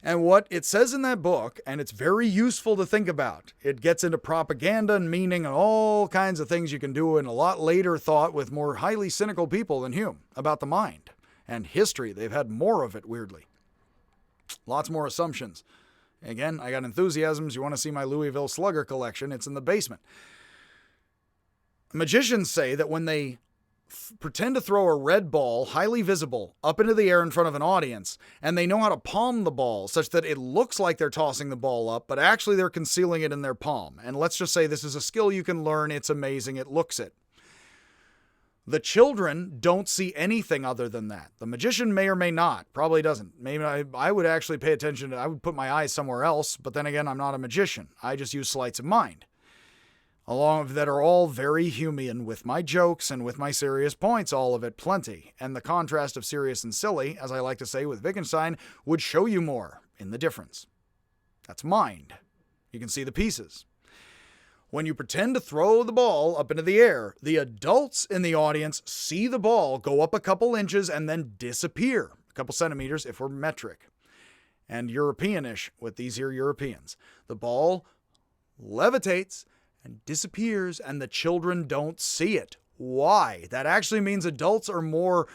And what it says in that book, and it's very useful to think about, it gets into propaganda and meaning and all kinds of things you can do in a lot later thought with more highly cynical people than Hume about the mind and history. They've had more of it, weirdly. Lots more assumptions. Again, I got enthusiasms. You want to see my Louisville Slugger collection? It's in the basement. Magicians say that when they pretend to throw a red ball, highly visible, up into the air in front of an audience, and they know how to palm the ball such that it looks like they're tossing the ball up, but actually they're concealing it in their palm. And let's just say this is a skill you can learn. It's amazing. It looks it. The children don't see anything other than that. The magician may or may not, probably doesn't. Maybe I would actually pay attention. I would put my eyes somewhere else, but then again, I'm not a magician. I just use sleights of mind. Along that are all very Humean with my jokes and with my serious points, all of it plenty. And the contrast of serious and silly, as I like to say with Wittgenstein, would show you more in the difference. That's mind. You can see the pieces. When you pretend to throw the ball up into the air, the adults in the audience see the ball go up a couple inches and then disappear. A couple centimeters if we're metric. And Europeanish with these here Europeans. The ball levitates and disappears, and the children don't see it. Why? That actually means adults are more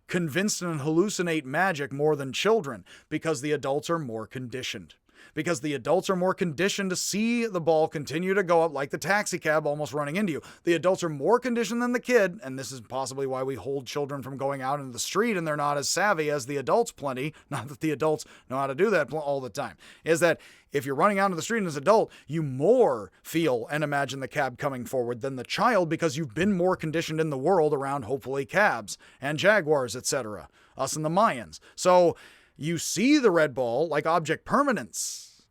convinced and hallucinate magic more than children, because the adults are more conditioned. Because the adults are more conditioned to see the ball continue to go up like the taxi cab almost running into you. The adults are more conditioned than the kid, and this is possibly why we hold children from going out into the street and they're not as savvy as the adults plenty. Not that the adults know how to do that all the time. Is that if you're running out into the street as an adult, you more feel and imagine the cab coming forward than the child because you've been more conditioned in the world around hopefully cabs and Jaguars, etc. Us and the Mayans. So you see the red ball like object permanence,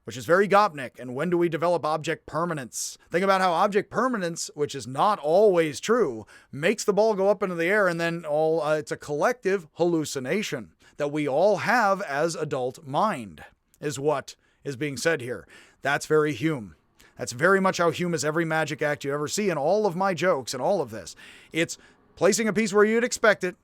which is very Gopnik. And when do we develop object permanence? Think about how object permanence, which is not always true, makes the ball go up into the air, and then it's a collective hallucination that we all have as adult mind, is what is being said here. That's very Hume. That's very much how Hume is every magic act you ever see in all of my jokes and all of this. It's placing a piece where you'd expect it,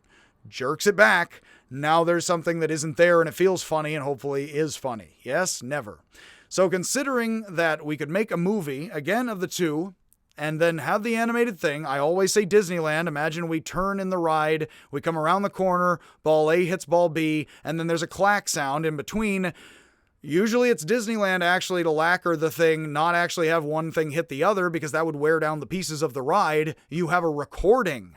jerks it back. Now there's something that isn't there and it feels funny and hopefully is funny. Yes, never. So considering that we could make a movie, again, of the two, and then have the animated thing, I always say Disneyland. Imagine we turn in the ride, we come around the corner, ball A hits ball B, and then there's a clack sound in between. Usually it's Disneyland actually to lacquer the thing, not actually have one thing hit the other because that would wear down the pieces of the ride. You have a recording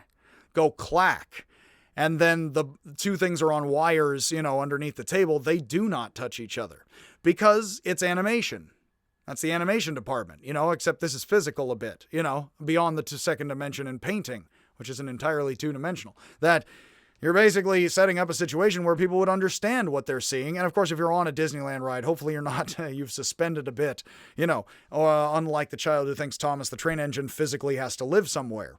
go clack. And then the two things are on wires, underneath the table. They do not touch each other because it's animation. That's the animation department, except this is physical a bit, beyond the second dimension in painting, which isn't entirely two-dimensional. That you're basically setting up a situation where people would understand what they're seeing. And of course, if you're on a Disneyland ride, hopefully you're not, you've suspended a bit, unlike the child who thinks Thomas the Train Engine physically has to live somewhere.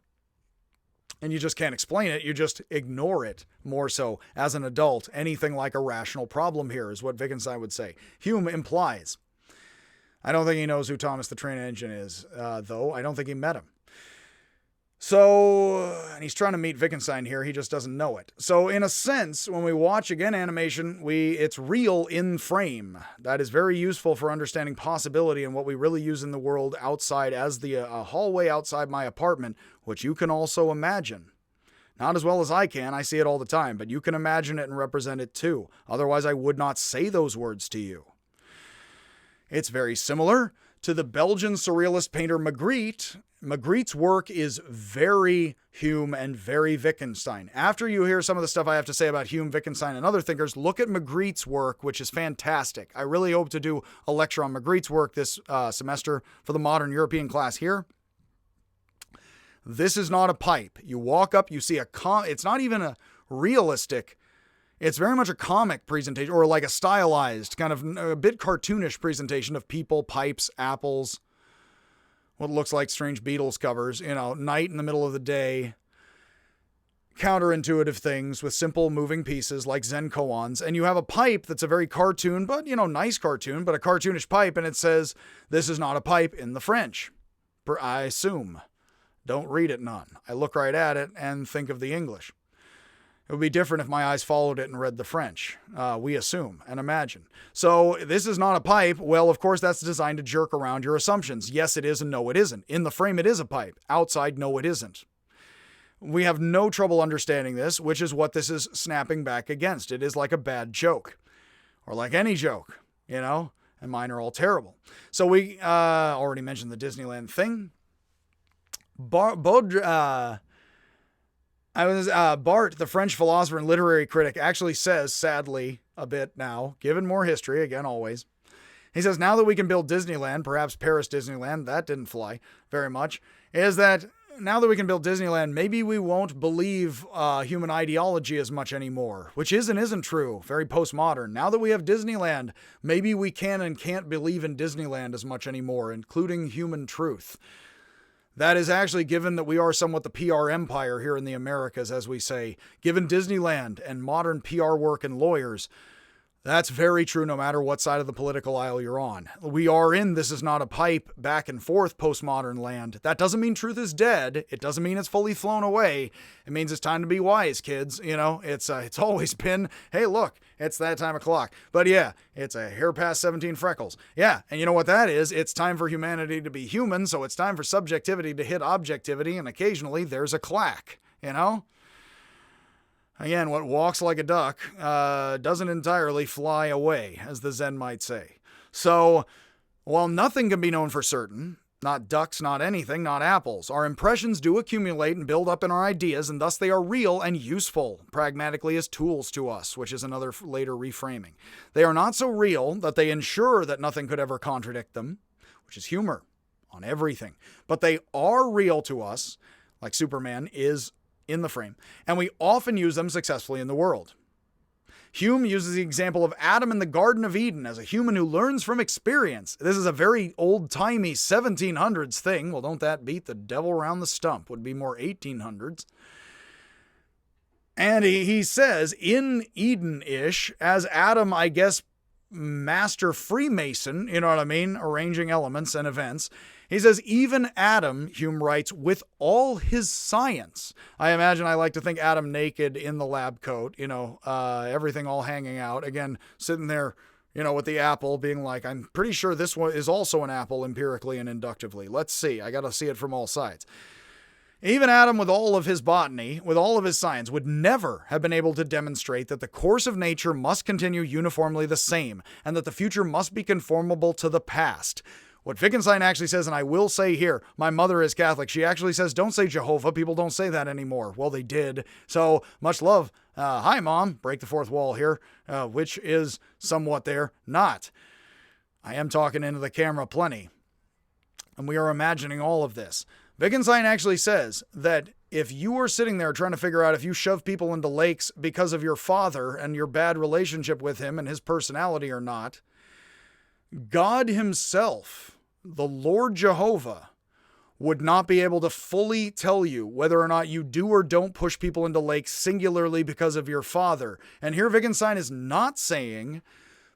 And you just can't explain it. You just ignore it more so as an adult. Anything like a rational problem here is what Wittgenstein would say. Hume implies. I don't think he knows who Thomas the Train Engine is, though. I don't think he met him. So, and he's trying to meet Wittgenstein here. He just doesn't know it. So in a sense, when we watch, again, animation, it's real in frame. That is very useful for understanding possibility and what we really use in the world outside as the hallway outside my apartment, which you can also imagine. Not as well as I can. I see it all the time, but you can imagine it and represent it too. Otherwise, I would not say those words to you. It's very similar to the Belgian surrealist painter Magritte. Magritte's work is very Hume and very Wittgenstein. After you hear some of the stuff I have to say about Hume, Wittgenstein, and other thinkers, look at Magritte's work, which is fantastic. I really hope to do a lecture on Magritte's work this semester for the modern European class here. This is not a pipe. You walk up, you see it's not even a realistic, it's very much a comic presentation, or like a stylized, kind of a bit cartoonish presentation of people, pipes, apples, what looks like strange Beatles covers, night in the middle of the day. counterintuitive things with simple moving pieces like Zen koans, and you have a pipe that's a very cartoon, but, nice cartoon, but a cartoonish pipe, and it says, this is not a pipe in the French. I assume. Don't read it none. I look right at it and think of the English. It would be different if my eyes followed it and read the French. We assume and imagine. So this is not a pipe. Well, of course, that's designed to jerk around your assumptions. Yes, it is, and no, it isn't. In the frame, it is a pipe. Outside, no, it isn't. We have no trouble understanding this, which is what this is snapping back against. It is like a bad joke, or like any joke, and mine are all terrible. So we already mentioned the Disneyland thing. Bart, the French philosopher and literary critic, actually says, sadly, a bit now, given more history, again, always. He says, now that we can build Disneyland, perhaps Paris Disneyland, that didn't fly very much, is that now that we can build Disneyland, maybe we won't believe human ideology as much anymore, which is and isn't true, very postmodern. Now that we have Disneyland, maybe we can and can't believe in Disneyland as much anymore, including human truth. That is actually, given that we are somewhat the PR empire here in the Americas, as we say, given Disneyland and modern PR work and lawyers, that's very true no matter what side of the political aisle you're on. We are in This Is Not a Pipe back and forth postmodern land. That doesn't mean truth is dead. It doesn't mean it's fully flown away. It means it's time to be wise, kids. It's always been, hey, look, it's that time of clock. But yeah, it's a hair past 17 freckles. Yeah, and you know what that is? It's time for humanity to be human, so it's time for subjectivity to hit objectivity, and occasionally there's a clack, Again, what walks like a duck doesn't entirely fly away, as the Zen might say. So, while nothing can be known for certain, not ducks, not anything, not apples, our impressions do accumulate and build up in our ideas, and thus they are real and useful, pragmatically as tools to us, which is another later reframing. They are not so real that they ensure that nothing could ever contradict them, which is humor on everything. But they are real to us, like Superman is in the frame, and we often use them successfully in the world. Hume uses the example of Adam in the Garden of Eden as a human who learns from experience. This is a very old-timey 1700s thing. Well, don't that beat the devil around the stump? Would be more 1800s. And he says, in Eden-ish, as Adam, I guess, master Freemason, you know what I mean, arranging elements and events, he says, even Adam, Hume writes, with all his science. I imagine I like to think Adam naked in the lab coat, everything all hanging out. Again, sitting there, with the apple being like, I'm pretty sure this one is also an apple empirically and inductively. Let's see. I got to see it from all sides. Even Adam, with all of his botany, with all of his science, would never have been able to demonstrate that the course of nature must continue uniformly the same, and that the future must be conformable to the past. What Wittgenstein actually says, and I will say here, my mother is Catholic, she actually says, don't say Jehovah, people don't say that anymore. Well, they did. So, much love. Hi, Mom. Break the fourth wall here, which is somewhat there. Not. I am talking into the camera plenty. And we are imagining all of this. Wittgenstein actually says that if you are sitting there trying to figure out if you shove people into lakes because of your father and your bad relationship with him and his personality or not, God himself, the Lord Jehovah, would not be able to fully tell you whether or not you do or don't push people into lakes singularly because of your father. And here Wittgenstein is not saying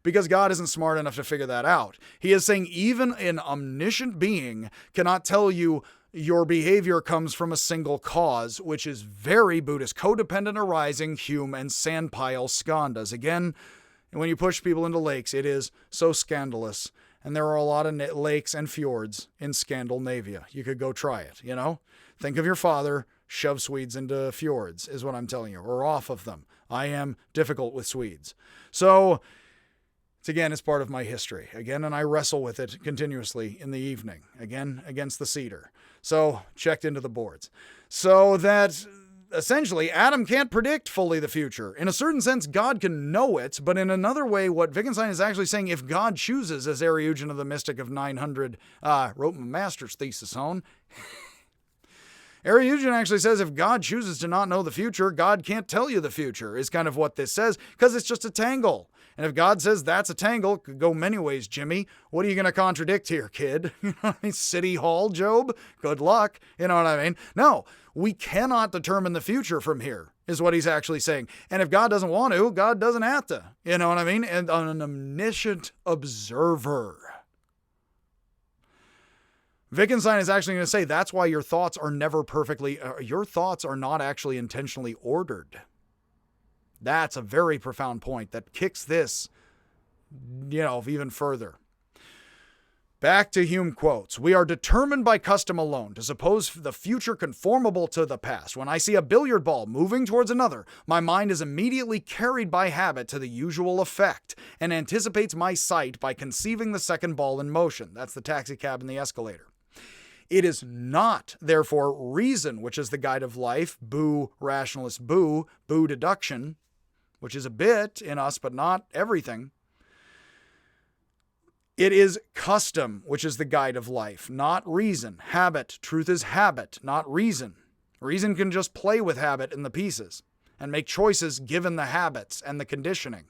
because God isn't smart enough to figure that out. He is saying even an omniscient being cannot tell you your behavior comes from a single cause, which is very Buddhist, codependent arising, Hume, and sandpile skandhas. Again, when you push people into lakes, it is so scandalous. And there are a lot of lakes and fjords in Scandinavia. You could go try it, Think of your father, shove Swedes into fjords, is what I'm telling you, or off of them. I am difficult with Swedes. So, it's part of my history. Again, and I wrestle with it continuously in the evening. Again, against the cedar. So, checked into the boards. So that, essentially, Adam can't predict fully the future. In a certain sense, God can know it, but in another way, what Wittgenstein is actually saying, if God chooses, as Eriugena the Mystic of 900 wrote my master's thesis on, Eriugena actually says if God chooses to not know the future, God can't tell you the future, is kind of what this says, because it's just a tangle. And if God says that's a tangle, it could go many ways, Jimmy. What are you going to contradict here, kid? City Hall, Job? Good luck. You know what I mean? No, we cannot determine the future from here. is what he's actually saying. And if God doesn't want to, God doesn't have to. You know what I mean? And an omniscient observer. Wittgenstein is actually going to say that's why your thoughts are never perfectly, your thoughts are not actually intentionally ordered. That's a very profound point that kicks this, even further. Back to Hume quotes. We are determined by custom alone to suppose the future conformable to the past. When I see a billiard ball moving towards another, my mind is immediately carried by habit to the usual effect and anticipates my sight by conceiving the second ball in motion. That's the taxicab and the escalator. It is not, therefore, reason which is the guide of life, boo rationalist boo deduction, which is a bit in us but not everything. It is custom, which is the guide of life, not reason. Habit. Truth is habit, not reason. Reason can just play with habit in the pieces and make choices given the habits and the conditioning.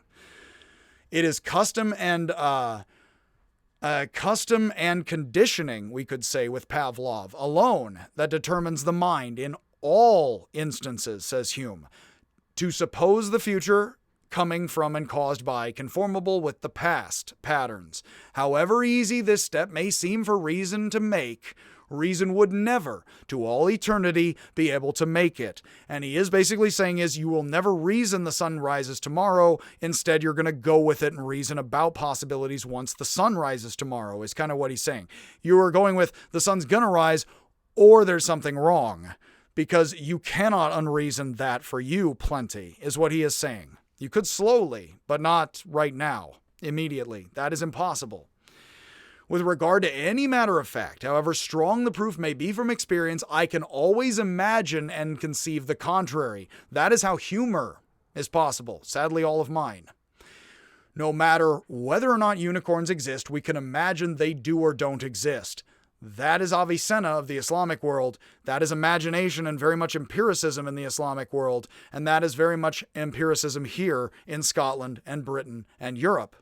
It is custom and conditioning, we could say, with Pavlov alone that determines the mind in all instances, says Hume. To suppose the future coming from and caused by, conformable with the past patterns. However easy this step may seem for reason to make, reason would never, to all eternity, be able to make it. And he is basically saying is you will never reason the sun rises tomorrow. Instead, you're going to go with it and reason about possibilities once the sun rises tomorrow, is kind of what he's saying. You are going with the sun's going to rise or there's something wrong, because you cannot unreason that for you plenty, is what he is saying. You could slowly, but not right now, immediately. That is impossible. With regard to any matter of fact, however strong the proof may be from experience, I can always imagine and conceive the contrary. That is how humor is possible, sadly all of mine. No matter whether or not unicorns exist, we can imagine they do or don't exist. That is Avicenna of the Islamic world. That is imagination and very much empiricism in the Islamic world. And that is very much empiricism here in Scotland and Britain and Europe.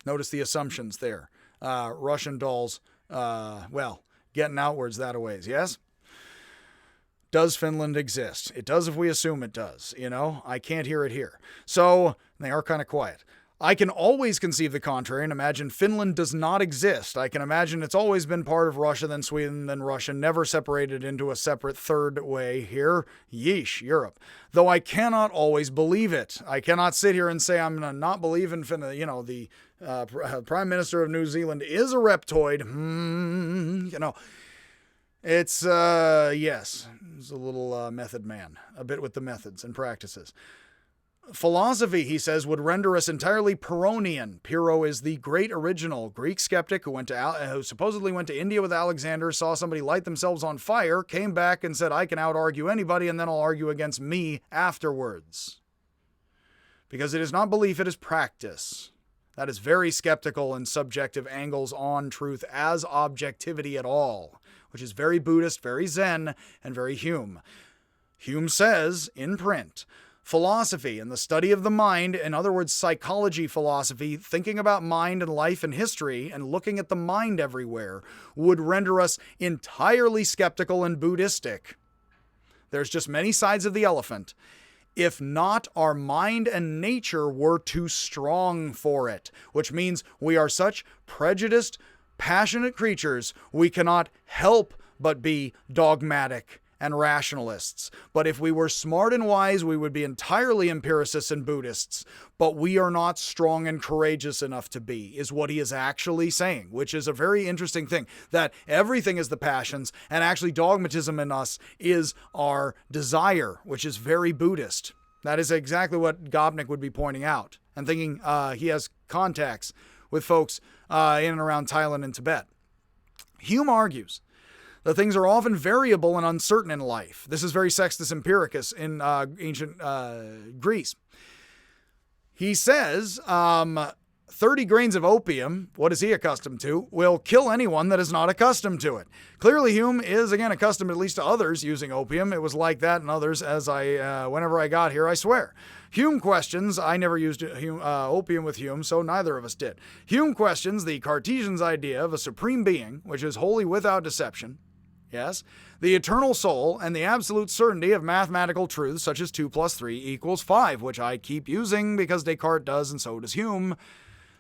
Notice the assumptions there. Russian dolls, getting outwards that a ways, yes? Does Finland exist? It does if we assume it does, I can't hear it here. So they are kind of quiet. I can always conceive the contrary and imagine Finland does not exist. I can imagine it's always been part of Russia, then Sweden, then Russia, never separated into a separate third way here. Yeesh, Europe. Though I cannot always believe it. I cannot sit here and say I'm going to not believe in Finland. The Prime Minister of New Zealand is a reptoid. It's, yes, he's a little method man, a bit with the methods and practices. Philosophy, he says, would render us entirely Pyrrhonian. Pyrrho is the great original Greek skeptic who supposedly went to India with Alexander, saw somebody light themselves on fire, came back and said, I can out-argue anybody, and then I'll argue against me afterwards. Because it is not belief, it is practice. That is very skeptical and subjective angles on truth as objectivity at all, which is very Buddhist, very Zen, and very Hume. Hume says, in print, philosophy and the study of the mind, in other words, psychology philosophy, thinking about mind and life and history and looking at the mind everywhere, would render us entirely skeptical and Buddhistic. There's just many sides of the elephant. If not, our mind and nature were too strong for it, which means we are such prejudiced, passionate creatures, we cannot help but be dogmatic and rationalists. But if we were smart and wise, we would be entirely empiricists and Buddhists. But we are not strong and courageous enough to be, is what he is actually saying, which is a very interesting thing, that everything is the passions, and actually dogmatism in us is our desire, which is very Buddhist. That is exactly what Gopnik would be pointing out, and thinking he has contacts with folks in and around Thailand and Tibet. Hume argues that things are often variable and uncertain in life. This is very Sextus Empiricus in ancient Greece. He says 30 grains of opium, what is he accustomed to, will kill anyone that is not accustomed to it. Clearly, Hume is, again, accustomed at least to others using opium. It was like that in others as whenever I got here, I swear. Hume questions, I never used opium with Hume, so neither of us did. Hume questions the Cartesian's idea of a supreme being, which is wholly without deception, Yes, the eternal soul and the absolute certainty of mathematical truths such as 2 plus 3 equals 5, which I keep using because Descartes does and so does Hume.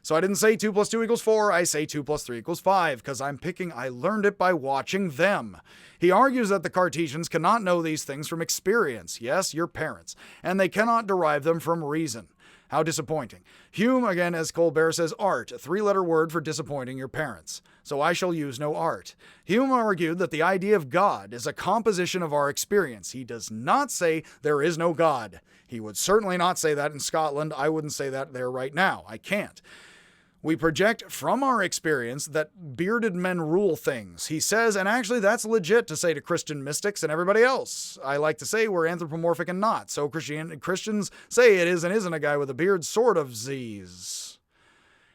So I didn't say 2 plus 2 equals 4, I say 2 plus 3 equals 5, because I learned it by watching them. He argues that the Cartesians cannot know these things from experience, yes, your parents, and they cannot derive them from reason. How disappointing. Hume, again, as Colbert says, art, a 3-letter word for disappointing your parents. So I shall use no art. Hume argued that the idea of God is a composition of our experience. He does not say there is no God. He would certainly not say that in Scotland. I wouldn't say that there right now. I can't. We project from our experience that bearded men rule things. He says, and actually that's legit to say to Christian mystics and everybody else. I like to say we're anthropomorphic and not. So Christians say it is and isn't a guy with a beard, sort of Z's.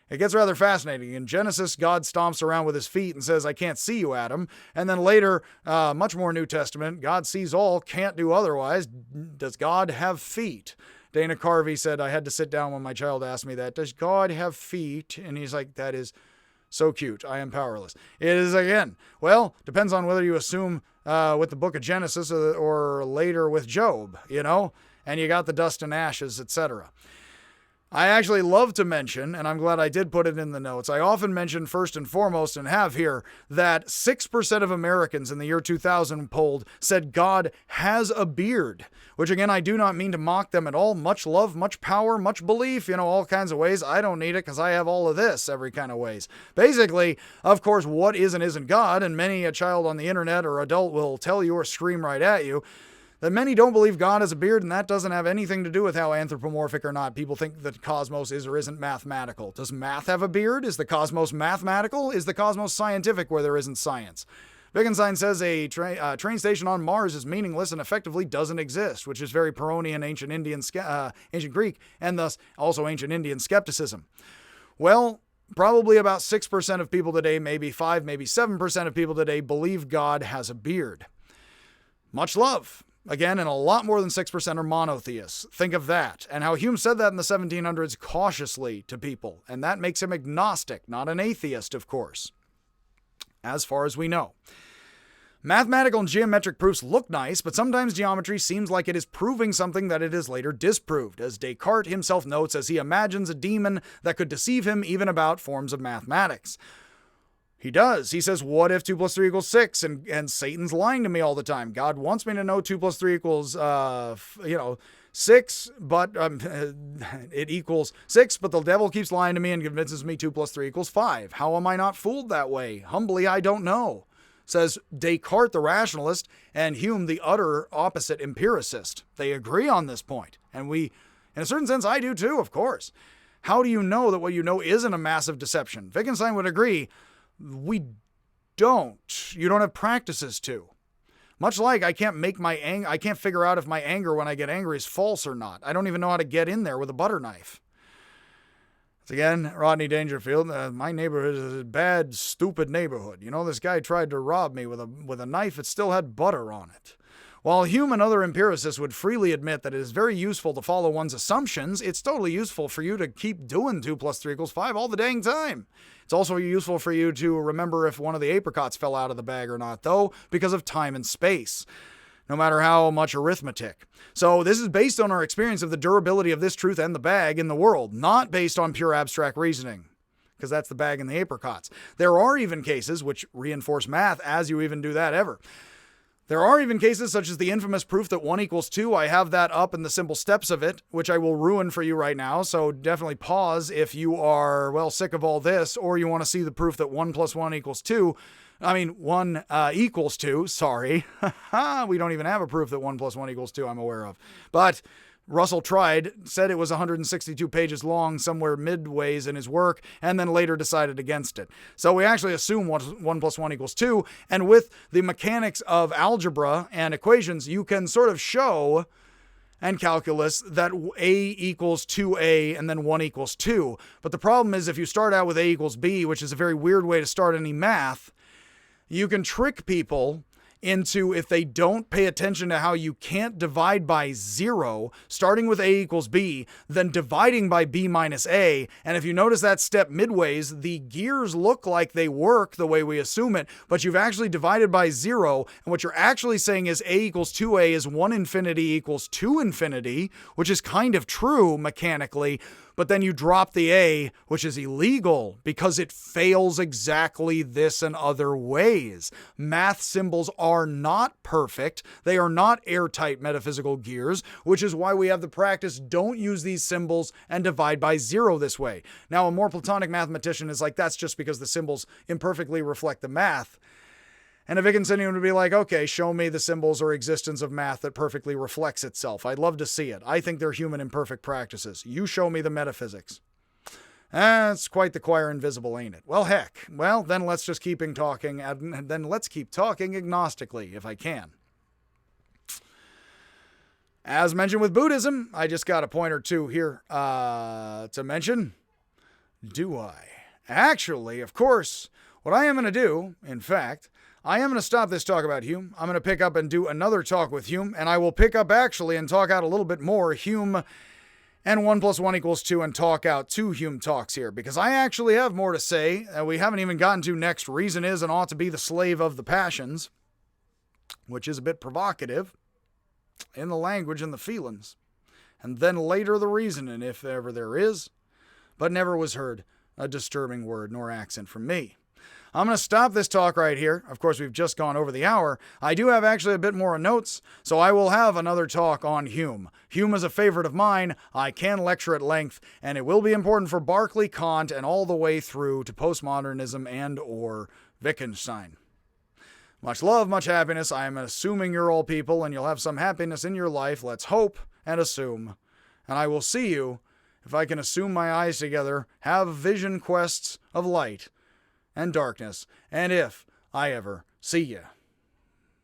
It gets rather fascinating. In Genesis, God stomps around with his feet and says, I can't see you, Adam. And then later, much more New Testament, God sees all, can't do otherwise. Does God have feet? Dana Carvey said, I had to sit down when my child asked me that. Does God have feet? And he's like, that is so cute. I am powerless. It is, again, well, depends on whether you assume with the book of Genesis or later with Job, and you got the dust and ashes, etc. I actually love to mention, and I'm glad I did put it in the notes, I often mention first and foremost, and have here, that 6% of Americans in the year 2000 polled said God has a beard, which again, I do not mean to mock them at all. Much love, much power, much belief, all kinds of ways. I don't need it because I have all of this every kind of ways. Basically, of course, what is and isn't God, and many a child on the internet or adult will tell you or scream right at you, that many don't believe God has a beard, and that doesn't have anything to do with how anthropomorphic or not people think that the cosmos is or isn't mathematical. Does math have a beard? Is the cosmos mathematical? Is the cosmos scientific where there isn't science? Wittgenstein says a train station on Mars is meaningless and effectively doesn't exist, which is very Pyrrhonian ancient Greek, and thus also ancient Indian skepticism. Well, probably about 6% of people today, maybe 5, maybe 7% of people today believe God has a beard. Much love. Again, and a lot more than 6% are monotheists. Think of that. And how Hume said that in the 1700s cautiously to people. And that makes him agnostic, not an atheist, of course. As far as we know. Mathematical and geometric proofs look nice, but sometimes geometry seems like it is proving something that it is later disproved, as Descartes himself notes as he imagines a demon that could deceive him even about forms of mathematics. He does. He says, what if 2 plus 3 equals 6? And Satan's lying to me all the time. God wants me to know 2 plus 3 equals, 6, but it equals 6, but the devil keeps lying to me and convinces me 2 plus 3 equals 5. How am I not fooled that way? Humbly, I don't know. Says Descartes, the rationalist, and Hume, the utter opposite empiricist. They agree on this point. And in a certain sense, I do too, of course. How do you know that what you know isn't a massive deception? Wittgenstein would agree. We don't. You don't have practices to. Much like I can't figure out if my anger when I get angry is false or not. I don't even know how to get in there with a butter knife. Again, Rodney Dangerfield, my neighborhood is a bad, stupid neighborhood. This guy tried to rob me with a knife that still had butter on it. While Hume and other empiricists would freely admit that it is very useful to follow one's assumptions, it's totally useful for you to keep doing 2 plus 3 equals 5 all the dang time. It's also useful for you to remember if one of the apricots fell out of the bag or not, though, because of time and space, no matter how much arithmetic. So this is based on our experience of the durability of this truth and the bag in the world, not based on pure abstract reasoning, because that's the bag and the apricots. There are even cases which reinforce math as you even do that ever. There are even cases such as the infamous proof that 1 equals 2. I have that up in the simple steps of it, which I will ruin for you right now. So definitely pause if you are, sick of all this, or you want to see the proof that 1 plus 1 equals 2. 1 equals 2. Sorry. We don't even have a proof that 1 plus 1 equals 2 I'm aware of. But Russell said it was 162 pages long somewhere midways in his work, and then later decided against it. So we actually assume 1 plus 1 equals 2, and with the mechanics of algebra and equations, you can sort of show and calculus that A equals 2A and then 1 equals 2. But the problem is if you start out with A equals B, which is a very weird way to start any math, you can trick people into if they don't pay attention to how you can't divide by 0, starting with a equals b, then dividing by b minus a. And if you notice that step midways, the gears look like they work the way we assume it, but you've actually divided by 0. And what you're actually saying is a equals 2a is 1 infinity equals 2 infinity, which is kind of true mechanically. But then you drop the a, which is illegal because it fails exactly this and other ways. Math symbols are not perfect. They are not airtight metaphysical gears, which is why we have the practice don't use these symbols and divide by 0 this way. Now, a more Platonic mathematician is like, that's just because the symbols imperfectly reflect the math. And a Wittgensteinian would be like, okay, show me the symbols or existence of math that perfectly reflects itself. I'd love to see it. I think they're human imperfect practices. You show me the metaphysics. That's quite the choir invisible, ain't it? Well, heck. Well, then let's just keep talking, and then let's keep talking agnostically, if I can. As mentioned with Buddhism, I just got a point or two here to mention. Do I? Actually, of course, what I am going to do, in fact, I am going to stop this talk about Hume. I'm going to pick up and do another talk with Hume, and I will pick up actually and talk out a little bit more Hume and 1 + 1 = 2 and talk out 2 Hume talks here, because I actually have more to say. We haven't even gotten to next. Reason is and ought to be the slave of the passions, which is a bit provocative in the language and the feelings. And then later the reasoning, if ever there is, but never was heard a disturbing word nor accent from me. I'm going to stop this talk right here. Of course, we've just gone over the hour. I do have actually a bit more notes, so I will have another talk on Hume. Hume is a favorite of mine. I can lecture at length, and it will be important for Berkeley, Kant, and all the way through to postmodernism and or Wittgenstein. Much love, much happiness. I am assuming you're all people, and you'll have some happiness in your life. Let's hope and assume. And I will see you, if I can assume my eyes together, have vision quests of light and darkness, and if I ever see you.